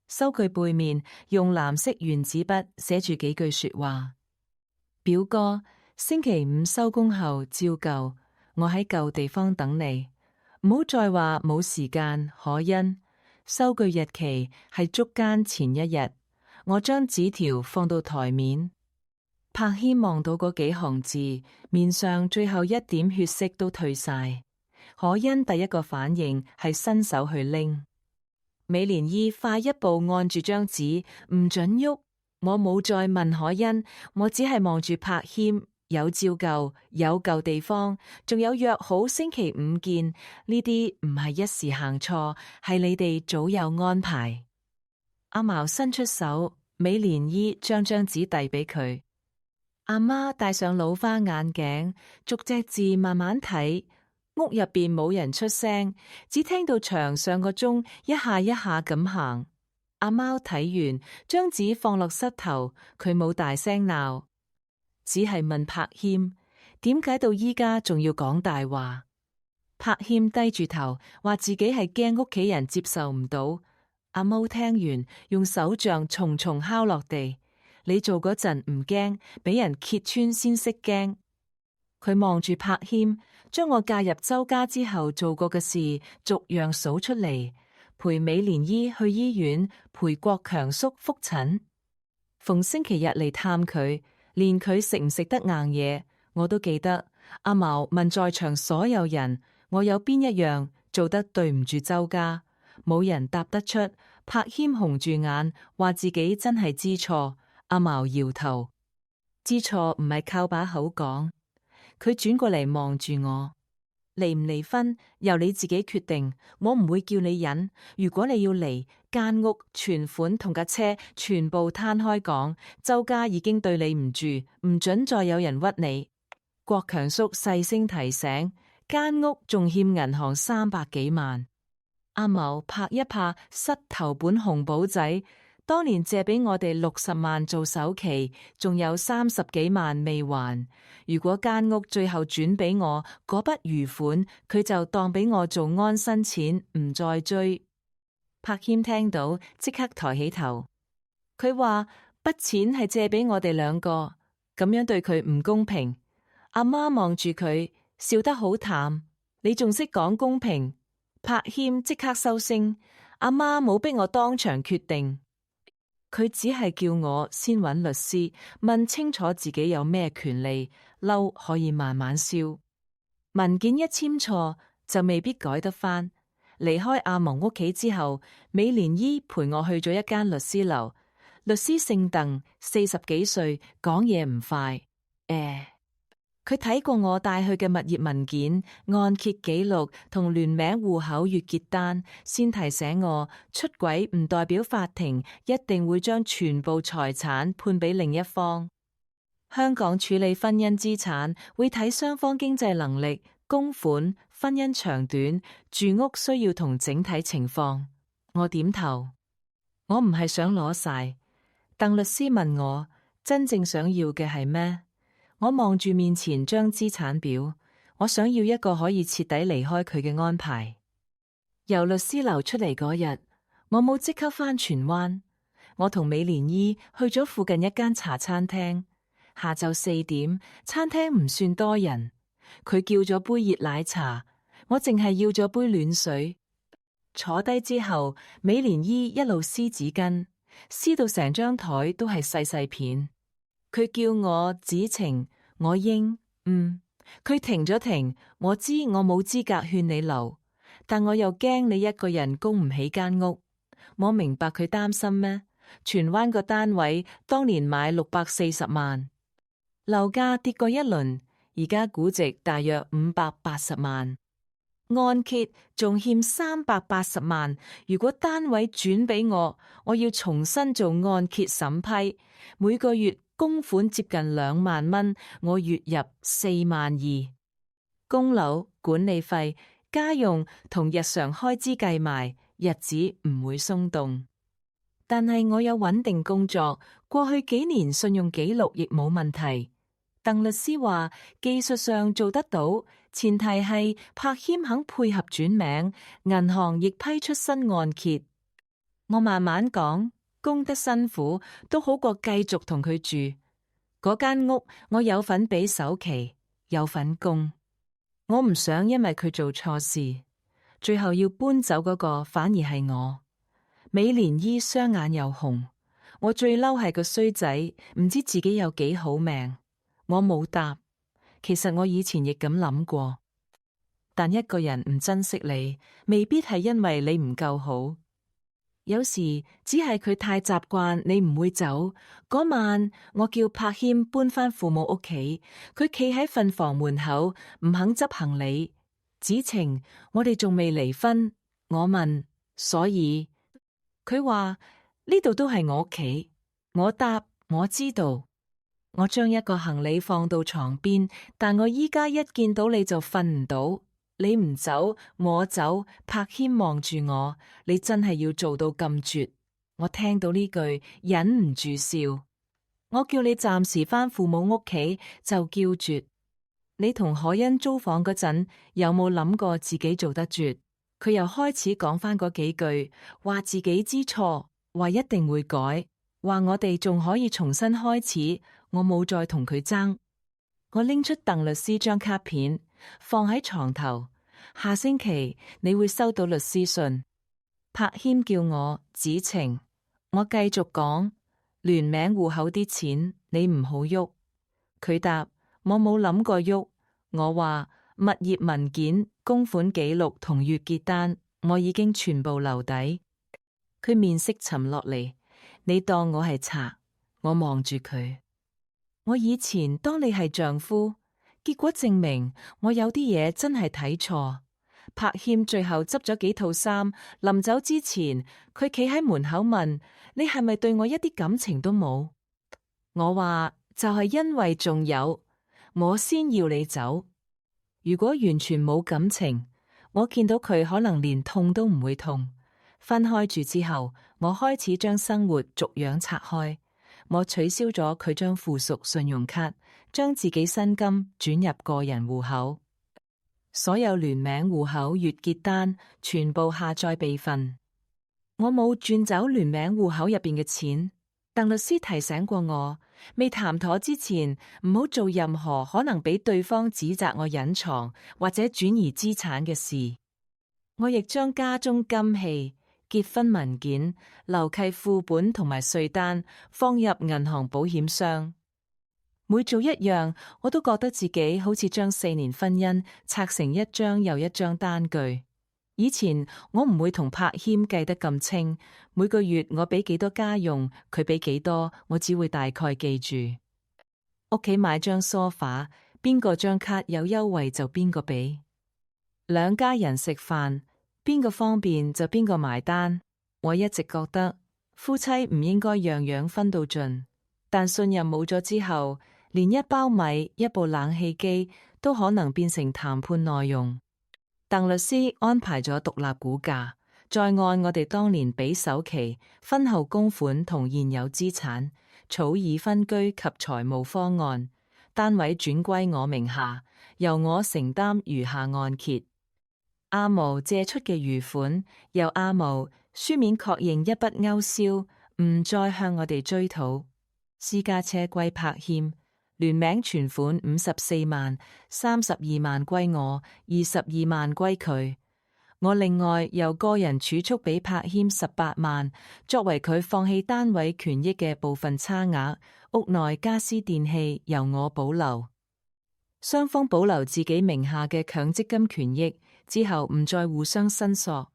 收據背面用藍色原子筆寫住幾句說話：表哥，星期五收工後照舊，我喺舊地方等你，唔好再話冇時間。可恩，收據日期係捉奸前一日。我將紙條放到台面。柏謙望到嗰幾行字，面上最後一點血色都退晒。可恩第一個反應係伸手去拎。美蓮姨快一步按住張紙，唔准喐。我冇再問可恩，我只係望住柏謙。有照舊，有舊地方，仲有約好星期五見。呢啲唔係一時行錯，係你哋早有安排。阿茅伸出手，美蓮姨將張紙遞俾佢。阿媽戴上老花眼鏡，逐隻字慢慢睇。屋入邊冇人出聲，只聽到牆上個鐘一下一下咁行。阿貓睇完，將紙放落膝頭，佢冇大聲鬧，只係問柏謙點解到依家仲要講大話。柏謙低住頭，話自己係驚屋企人接受唔到。阿貓聽完，用手杖重重敲落地。你做嗰陣唔驚，俾人揭穿先識驚。佢望住柏謙，將我嫁入周家之後做過嘅事逐樣數出嚟，陪美蓮姨去醫院，陪國強叔復診，逢星期日嚟探佢，連佢食唔食得硬嘢我都記得。阿茅問在場所有人，我有邊一樣做得對唔住周家？冇人答得出。柏謙紅住眼，話自己真係知錯。阿茅搖頭，知錯唔係靠把口講。佢轉過嚟望住我，離唔離婚由你自己決定，我唔會叫你忍。如果你要離，間屋、存款同架車全部攤開講。周家已經對你唔住，唔准再有人屈你。國強叔細聲提醒，間屋仲欠銀行300幾萬。阿茅拍一拍膝頭本紅簿仔。當年借俾我哋60萬做首期，仲有30幾萬未還。如果間屋最後轉俾我，嗰筆餘款佢就當俾我做安身錢，唔再追。柏謙聽到即刻抬起頭，佢話筆錢係借俾我哋兩個，咁樣對佢唔公平。阿媽望住佢，笑得好淡。你仲識講公平？柏謙即刻收聲。阿媽冇逼我當場決定。佢只係叫我先揾律師，問清楚自己有咩權利，嬲可以慢慢消。文件一簽錯就未必改得返。離開阿蒙屋企之後，美蓮姨陪我去咗一間律師樓。律師姓鄧，40幾歲，講嘢唔快。佢睇過我帶去嘅物業文件、按揭記錄同聯名戶口月結單，先提醒我出軌唔代表法庭一定會將全部財產判俾另一方。香港處理婚姻資產會睇雙方經濟能力、供款、婚姻長短、住屋需要同整體情況。我點頭，我唔係想攞晒。鄧律師問我真正想要嘅係咩？我望住面前張資產表，我想要一個可以徹底離開佢嘅安排。由律師樓出嚟嗰日，我冇即刻返荃灣，我同美蓮姨去咗附近一間茶餐廳。下晝4點，餐廳唔算多人。佢叫咗杯熱奶茶，我淨係要咗杯暖水。坐低之後，美蓮姨一路撕紙巾，撕到成張台都係細細片。佢叫我子晴，我應佢停咗停，我知我冇資格勸你留，但我又驚你一個人供唔起間屋。我明白佢擔心咩？荃灣個單位當年買640萬，樓價跌過一輪，而家估值大約580萬。按揭仲欠380萬，如果單位轉俾我，我要重新做按揭審批，每個月供款接近2萬蚊，我月入4萬2，供樓、管理費、家用同日常開支計埋，日子唔會鬆動。但係我有穩定工作，過去幾年信用記錄亦冇問題。鄧律師話技術上做得到，前提係柏謙肯配合轉名，銀行亦批出新按揭。我慢慢講，供得辛苦都好過繼續同佢住。嗰間屋我有份俾首期，有份供。我唔想因為佢做錯事，最後要搬走嗰個反而係我。美蓮姨雙眼又紅，我最嬲係個衰仔，唔知自己有幾好命。我冇答，其實我以前亦咁諗過。但一個人唔珍惜你，未必係因為你唔夠好，有時只係佢太習慣你唔會走。嗰晚我叫柏謙搬返父母屋企，佢企喺瞓房門口唔肯執行李。子晴，我哋仲未離婚。我問，所以？佢話呢度都係我屋企。我答，我知道。我將一個行李放到床邊，但我依家一見到你就瞓唔到。你唔走，我走。柏謙望住我，你真係要做到咁絕？我聽到呢句忍唔住笑。我叫你暫時返父母屋企就叫絕。你同可欣租房嗰陣有冇諗過自己做得絕？佢又開始講返嗰幾句，話自己知錯，話一定會改，話我哋仲可以重新開始。我冇再同佢爭。我拎出鄧律師張卡片，放喺床頭。下星期你會收到律師信。柏謙叫我子晴，我繼續講聯名戶口啲錢你唔好喐。佢答，我冇諗過喐。我話物業文件、供款記錄同月結單我已經全部留底。佢面色沉落嚟，你當我係賊？我望住佢。我以前當你係丈夫，結果證明我有啲嘢真係睇錯。柏謙最後執咗幾套衫，臨走之前，佢企喺門口問，你係咪對我一啲感情都冇？我話就係因為仲有，我先要你走。如果完全冇感情，我見到佢可能連痛都唔會痛。分開住之後，我開始將生活逐樣拆開。我取消咗佢張附屬信用卡，將自己薪金轉入個人戶口，所有聯名戶口月結單全部下載備份。我冇轉走聯名戶口入邊嘅錢。鄧律師提醒過我，未談妥之前唔好做任何可能俾對方指責我隱藏或者轉移資產嘅事。我亦將家中金器、結婚文件、樓契副本同埋稅單放入銀行保險箱。每做一樣，我都覺得自己好似將4年婚姻拆成一張又一張單據。以前我唔會同柏謙計得咁清，每個月我俾幾多家用，佢俾幾多，我只會大概記住。屋企買張梳化，邊個張卡有優惠就邊個俾。兩家人食飯，邊個方便就邊個埋單。我一直覺得夫妻唔應該樣樣分到盡，但信任冇咗之後，連一包米、一部冷氣機都可能變成談判內容。鄧律師安排咗獨立估價，再按我哋當年俾首期、婚後供款同現有資產，草擬分居及財務方案，單位轉歸我名下，由我承擔餘下按揭。阿毛借出嘅餘款，由阿毛書面確認一筆勾銷，唔再向我哋追討。私家車歸柏謙，聯名存款54萬，32萬歸我，22萬歸佢。我另外由個人儲蓄俾柏謙18萬，作為佢放棄單位權益嘅部分差額。屋內家私電器由我保留，雙方保留自己名下嘅強積金權益，之後唔再互相申索。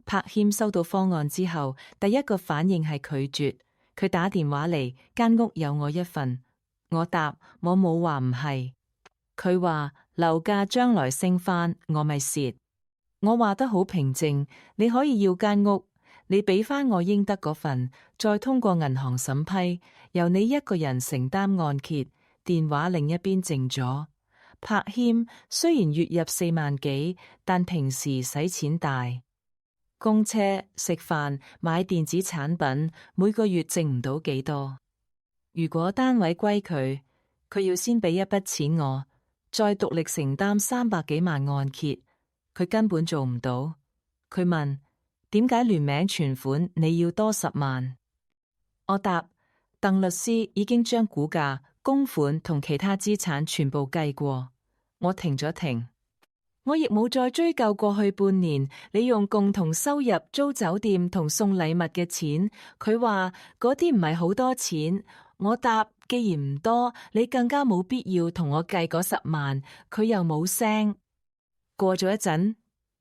柏謙收到方案之後，第一個反應係拒絕。佢打電話嚟，間屋有我一份。我答，我冇話唔係。佢話樓價將來升返，我咪蝕。我話得好平靜，你可以要間屋，你俾返我應得嗰份，再通過銀行審批，由你一個人承擔按揭。電話另一邊靜咗。柏謙雖然月入4萬幾，但平時使錢大，供車、食飯、買電子產品，每個月剩唔到幾多。如果單位歸佢，佢要先俾一筆錢我，再獨力承擔300幾萬按揭。佢根本做唔到。佢問，點解聯名存款你要多10萬？我答，鄧律師已經將股價、供款同其他資產全部計過。我停咗停，我亦冇再追究過去半年你用共同收入租酒店同送禮物嘅錢。佢話嗰啲唔係好多錢。我答，既然唔多，你更加冇必要同我計嗰10萬。佢又冇聲。過咗一陣，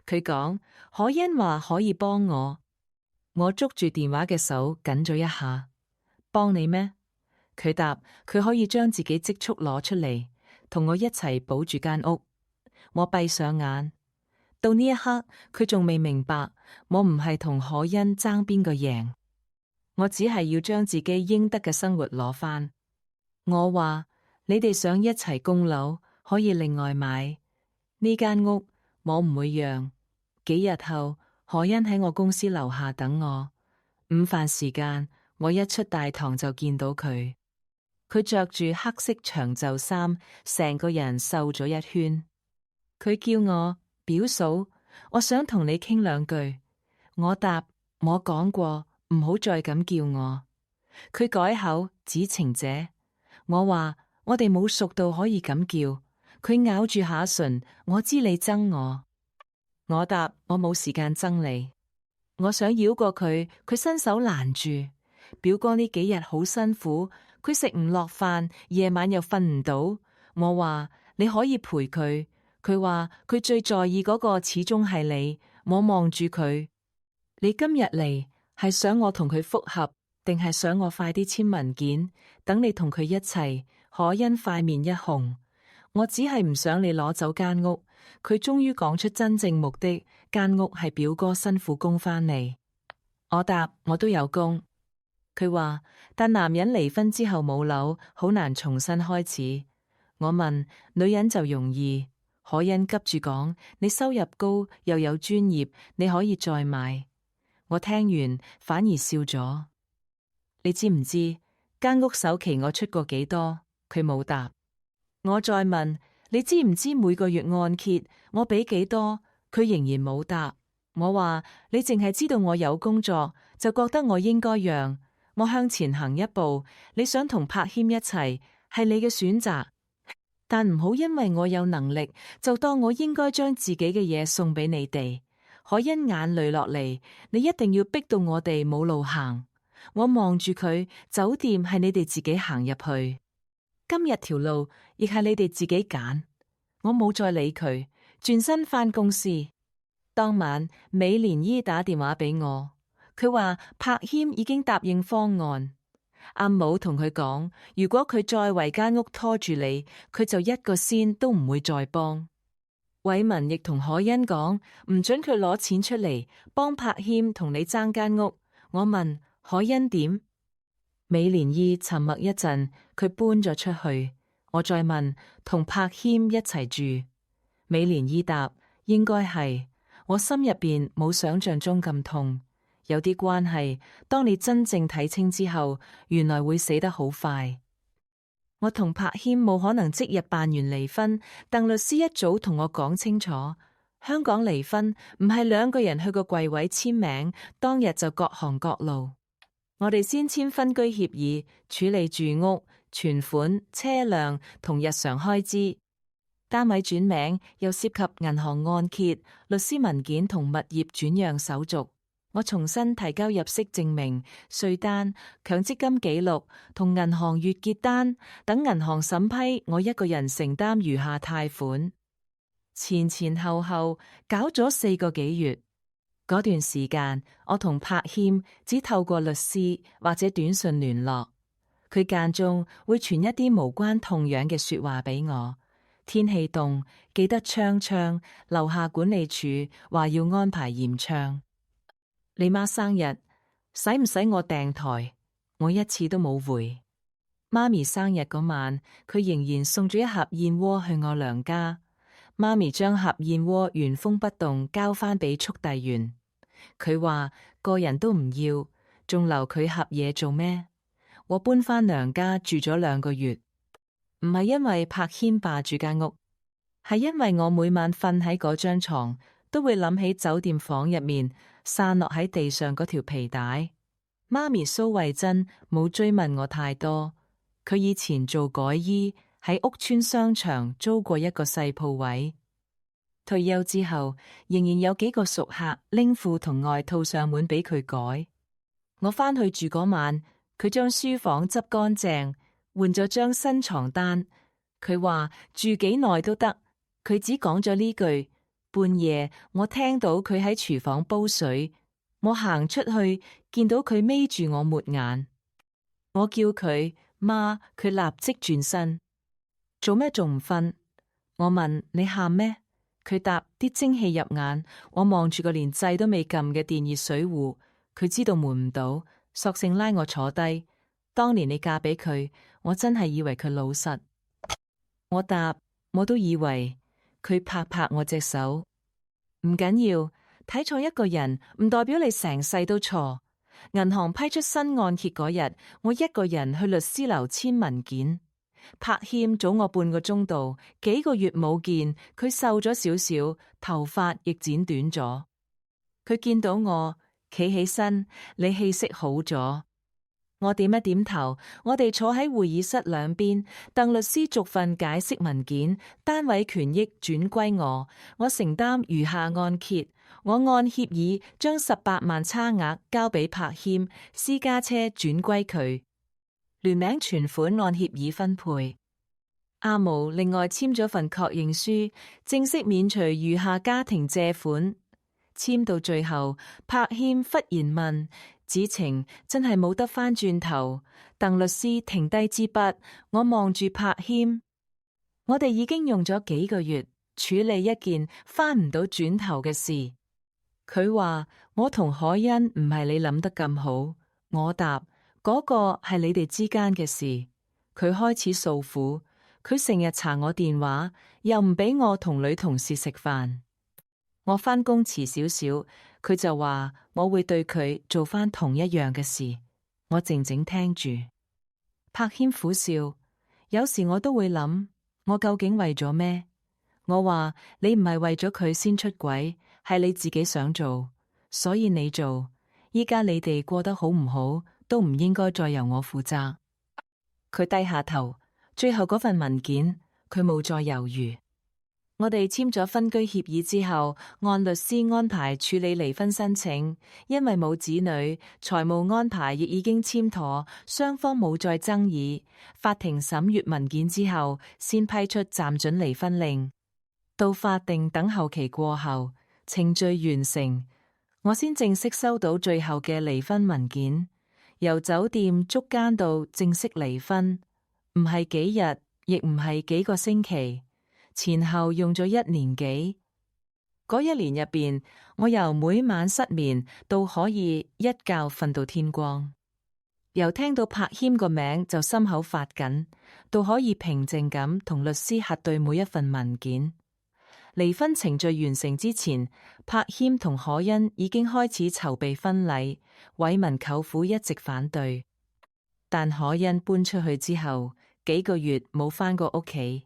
佢講，可恩話可以幫我。我捉住電話嘅手緊咗一下。幫你咩？佢答，佢可以將自己積蓄攞出嚟，同我一齊保住間屋。我閉上眼，到呢一刻，佢仲未明白，我唔係同可恩爭邊個贏，我只係要將自己應得嘅生活攞返。我話，你哋想一齊供樓，可以另外買呢間屋，我唔會讓。幾日後，可恩喺我公司樓下等我。午飯時間，我一出大堂就見到佢。佢着住黑色長袖衫，成個人瘦咗一圈。佢叫我表嫂，我想同你傾兩句。我答，我講過，唔好再咁叫我。佢改口，子晴姐。我話，我哋冇熟到可以咁叫。佢咬住下唇，我知你憎我。我答，我冇時間憎你。我想繞過佢，佢伸手攔住。表哥呢幾日好辛苦，佢食唔落飯，夜晚又瞓唔到。我話，你可以陪佢。佢話佢最在意嗰個始終係你。我望住佢，你今日嚟係想我同佢復合，定係想我快啲簽文件，等你同佢一齊？可恩塊面一紅。我只係唔想你攞走間屋。佢終於講出真正目的，間屋係表哥辛苦供返嚟。我答，我都有供。佢話，但男人離婚之後冇樓，好難重新開始。我問，女人就容易。可恩急住講，你收入高又有專業，你可以再買。我聽完反而笑咗。你知唔知間屋首期我出過幾多？佢冇答。我再問，你知唔知每個月按揭我俾幾多？佢仍然冇答。我話，你淨係知道我有工作，就覺得我應該讓。我向前行一步，你想同柏謙一齊，係你嘅選擇，但唔好因為我有能力，就當我應該將自己嘅嘢送俾你哋。可恩眼淚落嚟，你一定要逼到我哋冇路行。我望住佢，酒店係你哋自己行入去，今日條路亦係你哋自己揀。我冇再理佢，轉身返公司。當晚，美蓮姨打電話俾我。佢話柏謙已經答應方案，阿母同佢講，如果佢再為間屋拖住你，佢就一個仙都唔會再幫。偉文亦同可恩講，唔准佢攞錢出嚟幫柏謙同你爭間屋。我問可恩點？美蓮姨沉默一陣，佢搬咗出去。我再問同柏謙一齊住？美蓮姨答，應該係。我心入邊冇想象中咁痛。有啲關係，當你真正睇清之後，原來會死得好快。我同柏謙冇可能即日辦完離婚，鄧律師一早同我講清楚，香港離婚唔係兩個人去個櫃位簽名，當日就各行各路。我哋先簽分居協議，處理住屋、存款、車輛同日常開支。單位轉名又涉及銀行按揭、律師文件同物業轉讓手續。我重新提交入息證明、稅單、強積金記錄同銀行月結單，等銀行審批，我一個人承擔餘下貸款。前前後後搞咗4個幾月。嗰段時間，我同柏謙只透過律師或者短信聯絡。佢間中會傳一啲無關痛癢嘅說話俾我，天氣凍，記得唱唱。樓下管理處話要安排驗唱。你媽生日，使唔使我訂台？我一次都冇回。媽咪生日嗰晚，佢仍然送咗一盒燕窩去我娘家。媽咪將盒燕窩原封不動交返俾速遞員。佢話個人都唔要，仲留佢盒嘢做咩？我搬返娘家住咗2個月，唔係因為柏謙霸住間屋，係因為我每晚瞓喺嗰張床，都會諗起酒店房入面散落喺地上嗰條皮帶。媽咪蘇慧珍冇追問我太多，佢以前做改衣，喺屋村商場租過一個細鋪位。退休之後，仍然有幾個熟客拎褲同外套上門俾佢改。我返去住嗰晚，佢將書房執乾淨，換咗張新床單。佢話住幾耐都得，佢只講咗呢句。半夜我聽到佢喺廚房煲水，我行出去見到佢眯住我抹眼。我叫佢媽，佢立即轉身。做咩仲唔瞓？我問你喊咩？佢答啲蒸氣入眼。我望住個連掣都未撳嘅電熱水壺，佢知道瞞唔到，索性拉我坐低。當年你嫁俾佢，我真係以為佢老實。我答我都以為。佢拍拍我隻手，唔緊要，睇錯一個人唔代表你成世都錯。銀行批出新按揭嗰日，我一個人去律師樓簽文件。柏謙早我半個鐘度，幾個月冇見，佢瘦咗少少，頭髮亦剪短咗。佢見到我企起身，你氣色好咗。我點一點頭，我哋坐喺會議室兩邊，鄧律師逐份解釋文件，單位權益轉歸我，我承擔餘下按揭。我按協議將18萬差額交俾柏謙，私家車轉歸佢，聯名存款按協議分配。阿毛另外簽咗份確認書，正式免除餘下家庭借款。簽到最後，柏謙忽然問：子晴真係冇得返轉頭？鄧律師停低支筆，我望住柏謙。我哋已經用咗幾個月處理一件返唔到轉頭嘅事。佢話我同海恩唔係你諗得咁好。我答嗰個係你哋之間嘅事。佢開始訴苦，佢成日查我電話，又唔俾我同女同事食飯。我返工遲少少，佢就話我會對佢做返同一樣嘅事。我靜靜聽住。柏謙苦笑，有時我都會諗，我究竟為咗咩？我話你唔係為咗佢先出軌，係你自己想做，所以你做。依家你哋過得好唔好，都唔應該再由我負責。佢低下頭，最後嗰份文件，佢冇再猶豫。我哋簽咗分居協議之後，按律師安排處理離婚申請，因為冇子女，財務安排亦已經簽妥，雙方冇再爭議。法庭審閱文件之後，先批出暫准離婚令。到法定等候期過後，程序完成，我先正式收到最後嘅離婚文件。由酒店捉姦到正式離婚，唔係幾日，亦唔係幾個星期。前後用咗1年幾，嗰1年入邊，我由每晚失眠到可以一覺瞓到天光，由聽到柏謙個名就心口發緊，到可以平靜咁同律師核對每一份文件。離婚程序完成之前，柏謙同可恩已經開始籌備婚禮，偉文舅父一直反對，但可恩搬出去之後，幾個月冇返過屋企。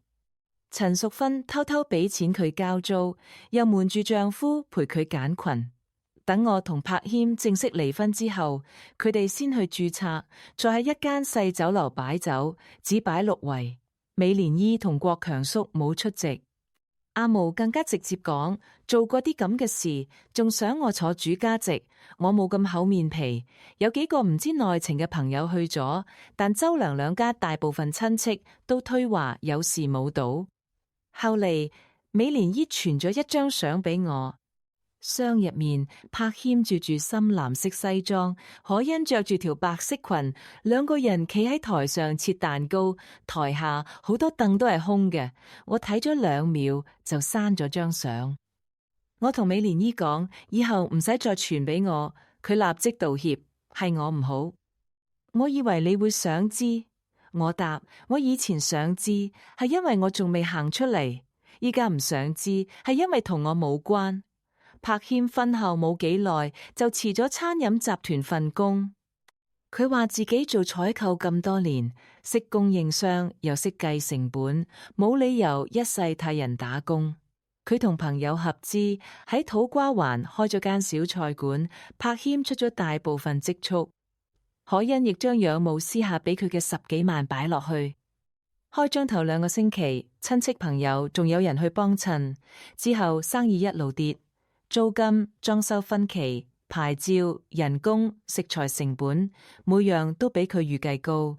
陳淑芬偷偷俾錢佢交租，又瞞住丈夫陪佢揀裙。等我同柏謙正式離婚之後，佢哋先去註冊，再喺一間細酒樓擺酒，只擺6圍。美蓮姨同郭強叔冇出席。阿毛更加直接講，做過啲咁嘅事，仲想我坐主家席，我冇咁厚面皮。有幾個唔知內情嘅朋友去咗，但周梁兩家大部分親戚都推話有事冇睹。後嚟美蓮姨傳咗一張相俾我，箱入面，柏謙着住深藍色西裝，可欣着住條白色裙，兩個人企喺台上切蛋糕，台下好多凳都係空嘅。我睇咗2秒就刪咗張相。我同美蓮姨講，以後唔使再傳俾我，佢立即道歉，係我唔好。我以為你會想知，我答，我以前想知，係因為我仲未行出嚟，依家唔想知，係因為同我冇關。柏謙婚後冇幾耐就辭咗餐飲集團份工。佢話自己做採購咁多年，識供應商又識計成本，冇理由一世替人打工。佢同朋友合資喺土瓜灣開咗間小菜館，柏謙出咗大部分積蓄，可欣亦將養母私下俾佢嘅10幾萬擺落去。開張頭2個星期，親戚朋友仲有人去幫襯，之後生意一路跌。租金、裝修分期、牌照、人工、食材成本，每樣都比佢預計高。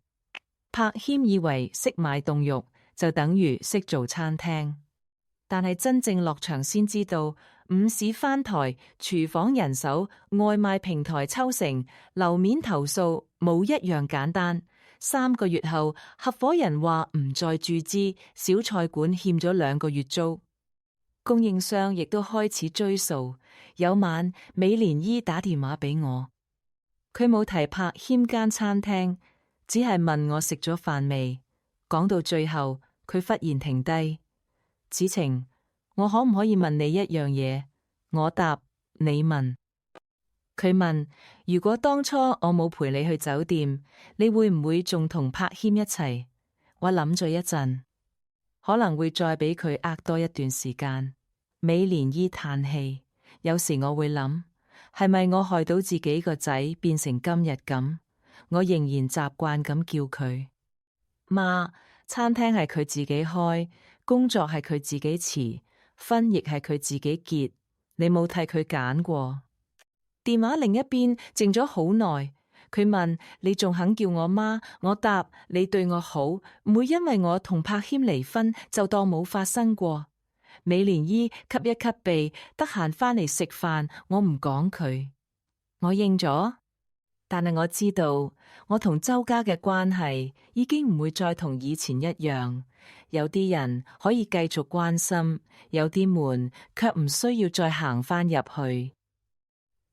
柏謙以為識買凍肉就等於識做餐廳，但係真正落場先知道，午市翻台、廚房人手、外賣平台抽成、樓面投訴，冇一樣簡單。3個月後，合夥人話唔再注資，小菜館欠咗2個月租。供應商亦都開始追數。有晚，美蓮姨打電話俾我，佢冇提柏謙間餐廳，只係問我食咗飯未。講到最後，佢忽然停低。子晴，我可唔可以問你一樣嘢？我答，你問。佢問，如果當初我冇陪你去酒店，你會唔會仲同柏謙一齊？我諗咗一陣，可能會再俾佢呃多一段時間。美蓮姨嘆氣，有時我會諗，係咪我害到自己個仔變成今日咁？我仍然習慣咁叫佢媽。餐廳係佢自己開，工作係佢自己辭，婚亦係佢自己結，你冇替佢揀過。電話另一邊靜咗好耐，佢問，你仲肯叫我媽？我答，你對我好，唔會因為我同柏謙離婚就當冇發生過。美蓮姨吸一吸鼻，得閒返嚟食飯，我唔講佢。我應咗，但係我知道我同周家嘅關係已經唔會再同以前一樣。有啲人可以繼續關心，有啲門卻唔需要再行返入去。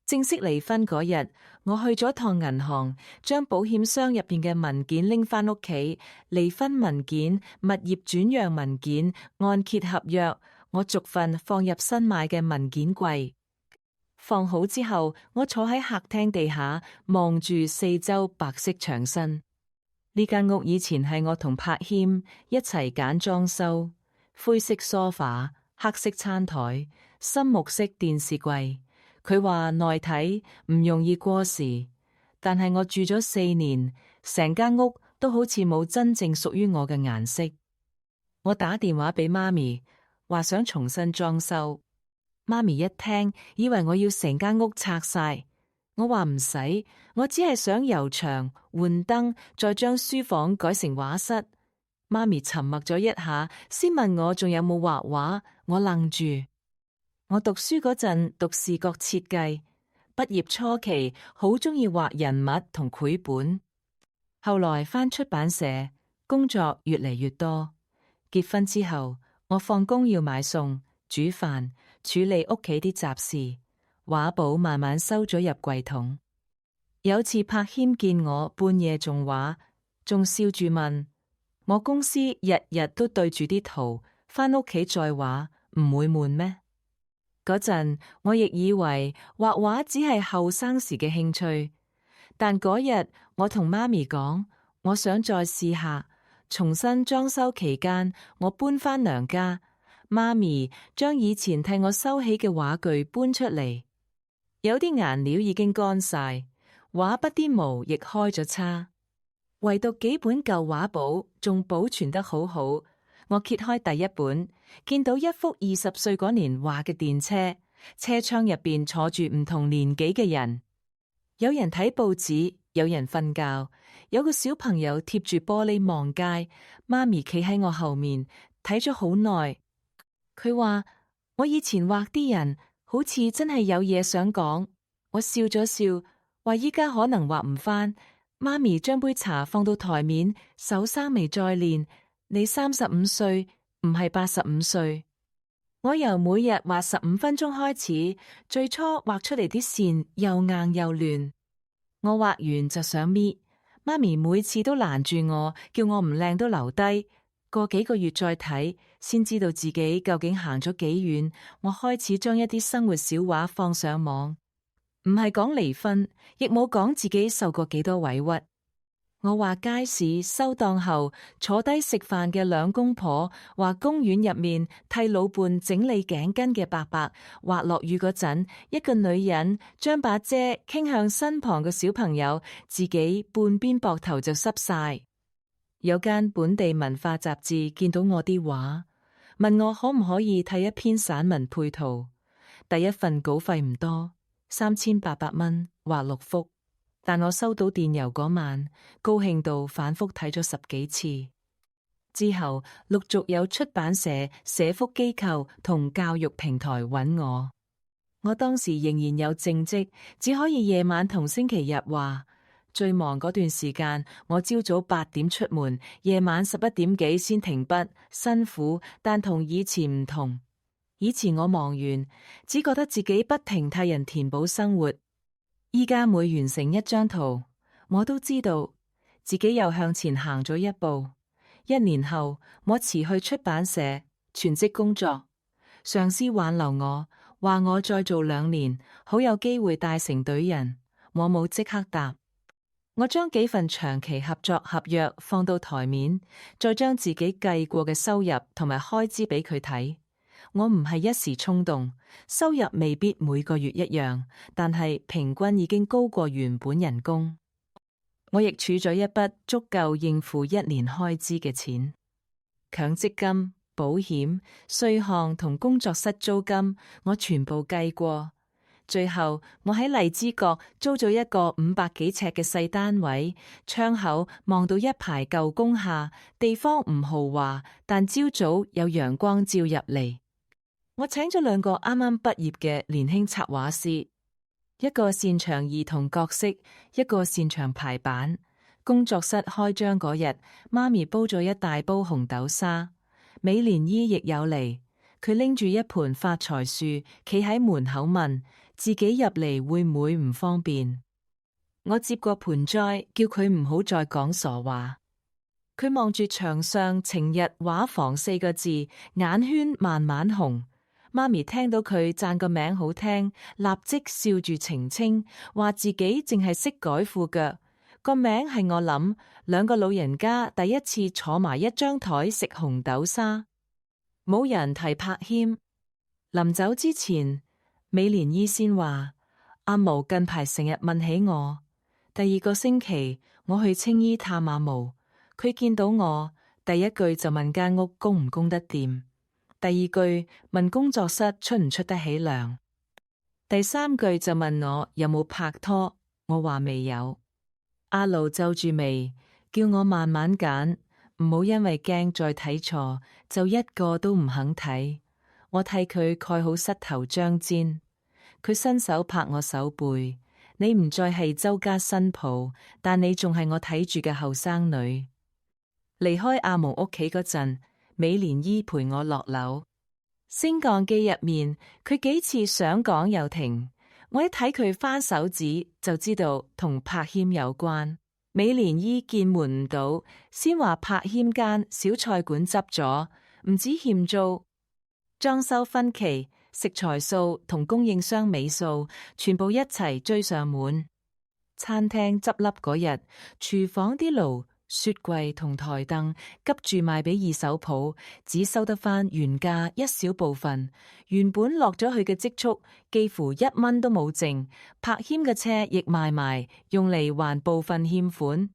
正式離婚嗰日，我去咗趟銀行，將保險箱入邊嘅文件拎返屋企，離婚文件、物業轉讓文件、按揭合約，我逐份放入新買嘅文件櫃。放好之後，我坐喺客廳地下，望住四周白色牆身。呢間屋以前係我同柏謙一齊揀裝修，灰色梳化、黑色餐台、深木色電視櫃。佢話耐睇唔容易過時，但係我住咗4年，成間屋都好似冇真正屬於我嘅顏色。我打電話俾媽咪，話想重新裝修。媽咪一聽，以為我要成間屋拆晒。我話唔使，我只係想油牆、換燈，再將書房改成畫室。媽咪沉默咗一下，先問我仲有冇畫畫。我愣住。我讀書嗰陣讀視覺設計，畢業初期好鍾意畫人物同繪本，後來返出版社，工作越嚟越多。結婚之後，我放工要買餸、煮飯、處理屋企啲雜事，畫簿慢慢收咗入櫃桶。有次柏謙見我半夜仲畫，仲笑住問我公司日日都對住啲圖，返屋企再畫唔會悶咩？嗰陣我亦以為畫畫只係後生時嘅興趣，但嗰日我同媽咪講，我想再試下。重新裝修期間，我搬返娘家，媽咪將以前替我收起嘅畫具搬出嚟，有啲顏料已經乾晒，畫筆啲毛亦開咗叉，唯獨幾本舊畫簿仲保存得好好。我揭開第一本，見到一幅20歲嗰年畫嘅電車，車窗入邊坐住唔同年紀嘅人，有人睇報紙，有人瞓覺，有個小朋友貼住玻璃望街，媽咪企喺我後面睇咗好耐。佢話我以前畫啲人好似真係有嘢想講。我笑咗笑，話依家可能畫唔返。媽咪將杯茶放到台面，手生眉再練。你35歲，唔係85歲。我由每日畫15分鐘開始，最初畫出嚟啲線又硬又亂。我畫完就想搣，媽咪每次都攔住我，叫我唔靚都留低。過幾個月再睇，先知道自己究竟行咗幾遠。我開始將一啲生活小畫放上網，唔係講離婚，亦冇講自己受過幾多委屈。我話街市收檔後坐低食飯嘅兩公婆，話公園入面替老伴整理頸巾嘅伯伯，話落雨嗰陣一個女人將把遮傾向身旁嘅小朋友，自己半邊膊頭就濕晒。有間本地文化雜誌見到我啲畫，問我可唔可以替一篇散文配圖。第一份稿費唔多，3800蚊，畫6幅。但我收到電郵嗰晚，高興到反覆睇咗10幾次。之後陸續有出版社、社福機構同教育平台揾我。我當時仍然有正職，只可以夜晚同星期日畫。最忙嗰段時間，我朝早8點出門，夜晚11點幾先停筆，辛苦，但同以前唔同。以前我忙完，只覺得自己不停替人填補生活。依家每完成一張圖，我都知道自己又向前行咗一步。1年後，我辭去出版社，全職工作。上司挽留我，話我再做2年，好有機會帶成隊人。我冇即刻答。我將幾份長期合作合約放到台面，再將自己計過嘅收入同埋開支俾佢睇。我唔係一時衝動，收入未必每個月一樣，但係平均已經高過原本人工。我亦儲咗一筆足夠應付1年開支嘅錢，強積金、保險、稅項同工作室租金，我全部計過。最後，我喺荔枝角租咗一個500幾尺嘅細單位，窗口望到一排舊工廈，地方唔豪華，但朝早有陽光照入嚟。我請咗2個啱啱畢業嘅年輕插畫師，一個擅長兒童角色，一個擅長排版。工作室開張嗰日，媽咪煲咗一大煲紅豆沙，美蓮姨亦有嚟。佢拎住一盆發財樹，企喺門口問自己入嚟會唔會唔方便。我接過盆栽，叫佢唔好再講傻話。佢望住牆上晴日畫房4個字，眼圈慢慢紅。媽咪聽到佢讚個名好聽，立即笑住澄清，話自己淨係識改褲腳。個名係我諗，2個老人家第一次坐埋一張台食紅豆沙，冇人提柏謙。臨走之前，美蓮姨先話阿毛近排成日問起我。第2個星期，我去青衣探阿毛，佢見到我，第1句就問間屋供唔供得掂。第2句問工作室出唔出得起糧，第3句就問我有冇拍拖，我話未有。阿盧皺住眉，叫我慢慢揀，唔好因為驚再睇錯，就一個都唔肯睇。我替佢蓋好膝頭張氈，佢伸手拍我手背，你唔再係周家新抱，但你仲係我睇住嘅後生女。離開阿毛屋企嗰陣，美蓮姨陪我落樓，升降機入面，佢幾次想講又停。我一睇佢翻手指，就知道同柏謙有關。美蓮姨見瞞唔到，先話柏謙間小菜館執咗，唔止欠租，裝修分期、食材數同供應商尾數，全部一齊追上門。餐廳執笠嗰日，廚房啲爐、雪櫃同台凳急住賣俾二手鋪，只收得返原價一小部分，原本落咗去嘅積蓄幾乎1蚊都冇剩。柏謙嘅車亦賣埋，用嚟還部分欠款，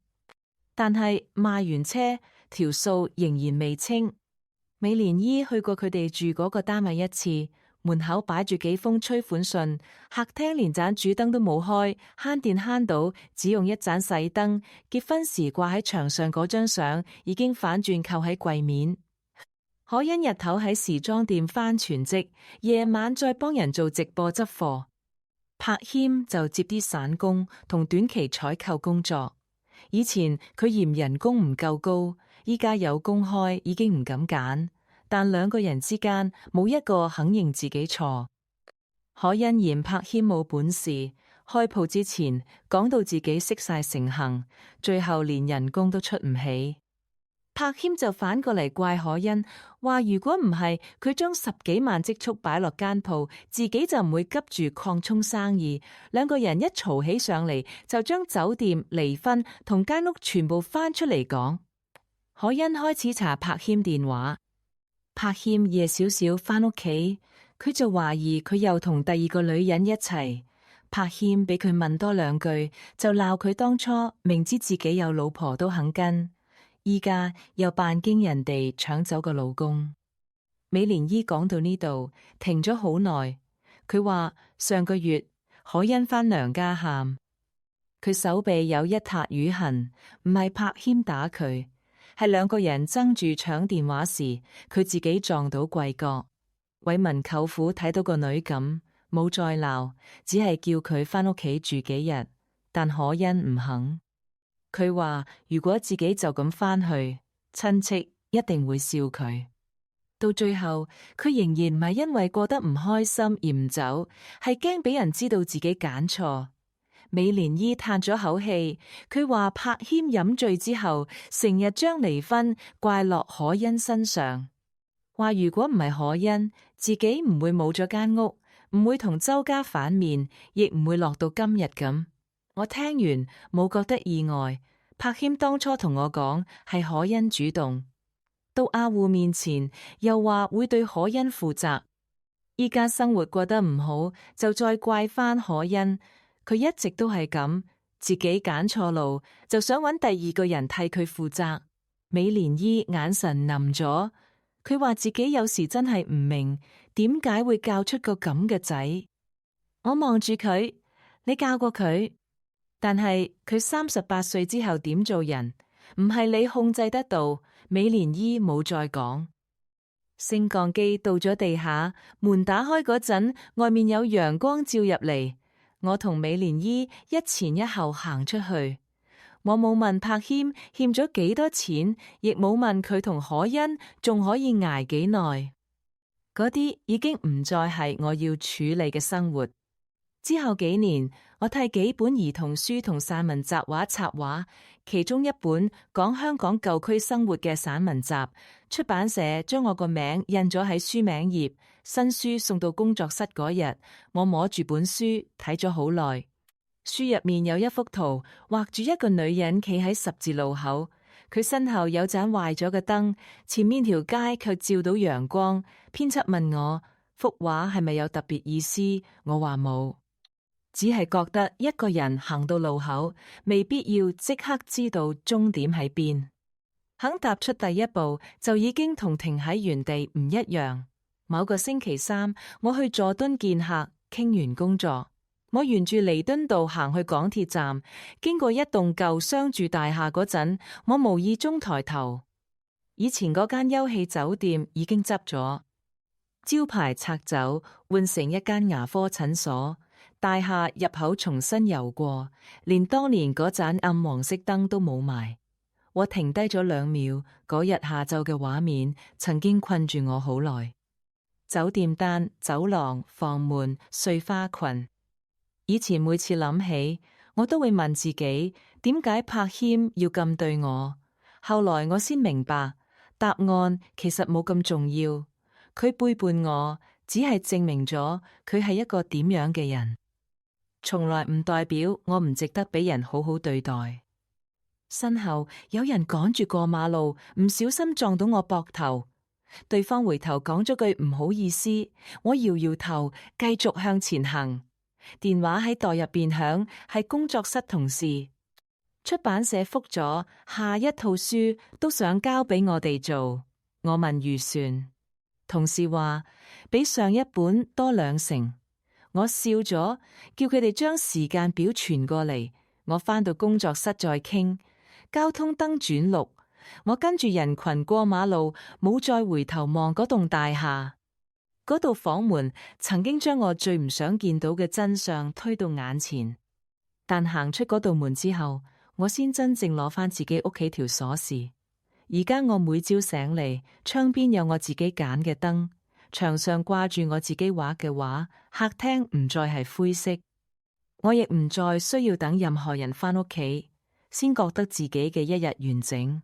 但係賣完車條數仍然未清。美蓮姨去過佢哋住嗰個單位一次，門口擺住幾封催款信，客廳連盞主燈都冇開，慳電慳到，只用一盞細燈。結婚時掛喺牆上嗰張相已經反轉扣喺櫃面。可欣日頭喺時裝店返全職，夜晚再幫人做直播執貨。柏謙就接啲散工同短期採購工作。以前佢嫌人工唔夠高，依家有工開已經唔敢揀，但兩個人之間冇一個肯認自己錯。可欣嫌柏謙冇本事，開鋪之前講到自己識晒成行，最後連人工都出唔起。柏謙就反過嚟怪可欣，話如果唔係佢將10幾萬積蓄擺落間鋪，自己就唔會急住擴充生意。兩個人一嘈起上嚟，就將酒店、離婚同間屋全部翻出嚟講。可欣開始查柏謙電話，柏謙夜少少翻屋企，佢就懷疑佢又同第二個女人一齊。柏謙俾佢問多兩句，就鬧佢當初明知自己有老婆都肯跟。依家又扮驚人哋搶走個老公。美蓮姨講到呢度停咗好耐，佢話上個月可欣返娘家喊，佢手臂有一笪瘀痕，唔係柏謙打佢，係兩個人爭住搶電話時，佢自己撞到櫃角。偉文舅父睇到個女咁，冇再鬧，只係叫佢返屋企住幾日，但可欣唔肯。佢話如果自己就咁返去，親戚一定會笑佢。到最後，佢仍然唔係因為過得唔開心而唔走，係驚俾人知道自己揀錯。美蓮姨嘆咗口氣，佢話柏謙飲醉之後，成日將離婚怪落可欣身上，話如果唔係可欣，自己唔會冇咗間屋，唔會同周家反面，亦唔會落到今日咁。我聽完冇覺得意外，柏謙當初同我講係可欣主動，到阿戶面前又話會對可欣負責，依家生活過得唔好就再怪返可欣，佢一直都係咁，自己揀錯路就想揾第二個人替佢負責。美蓮姨眼神冧咗，佢話自己有時真係唔明點解會教出個咁嘅仔。我望住佢，你教過佢？但係佢38歲之後點做人，唔係你控制得到。美蓮姨冇再講。升降機到咗地下，門打開嗰陣，外面有陽光照入嚟。我同美蓮姨一前一後行出去。我冇問柏謙欠咗幾多錢，亦冇問佢同可欣仲可以捱幾耐。嗰啲已經唔再係我要處理嘅生活。之後幾年，我替幾本兒童書同散文集畫插畫，其中一本講香港舊區生活嘅散文集，出版社將我個名印咗喺書名頁。新書送到工作室嗰日，我摸住本書睇咗好耐。書入面有一幅圖，畫住一個女人企喺十字路口，佢身後有盞壞咗嘅燈，前面條街卻照到陽光。編輯問我幅畫係咪有特別意思，我話冇。只係覺得一個人行到路口，未必要即刻知道終點喺邊，肯踏出第一步就已經同停喺原地唔一樣。某個星期三，我去佐敦見客，傾完工作，我沿住彌敦道行去港鐵站，經過一棟舊商住大廈嗰陣，我無意中抬頭，以前嗰間休憩酒店已經執咗，招牌拆走，換成一間牙科診所。大廈入口重新油過，連當年嗰盞暗黃色燈都冇埋。我停低咗2秒，嗰日下晝嘅畫面曾經困住我好耐。酒店單、走廊、房門、碎花裙。以前每次諗起，我都會問自己，點解柏謙要咁對我？後來我先明白，答案其實冇咁重要。佢背叛我，只係證明咗佢係一個點樣嘅人。從來唔代表我唔值得俾人好好對待。身後有人趕住過馬路，唔小心撞到我膊頭，對方回頭講咗句唔好意思，我搖搖頭，繼續向前行。電話喺袋入邊響，係工作室同事。出版社覆咗，下一套書都想交俾我哋做。我問預算，同事話比上一本多2成。我笑咗，叫佢哋將時間表傳過嚟。我返到工作室再傾。交通燈轉綠，我跟住人群過馬路，冇再回頭望嗰棟大廈。嗰道房門曾經將我最唔想見到嘅真相推到眼前，但行出嗰道門之後，我先真正攞返自己屋企條鎖匙。而家我每朝醒嚟，窗邊有我自己揀嘅燈，牆上掛住我自己畫嘅畫，客廳唔再係灰色，我亦唔再需要等任何人返屋企，先覺得自己嘅一日完整。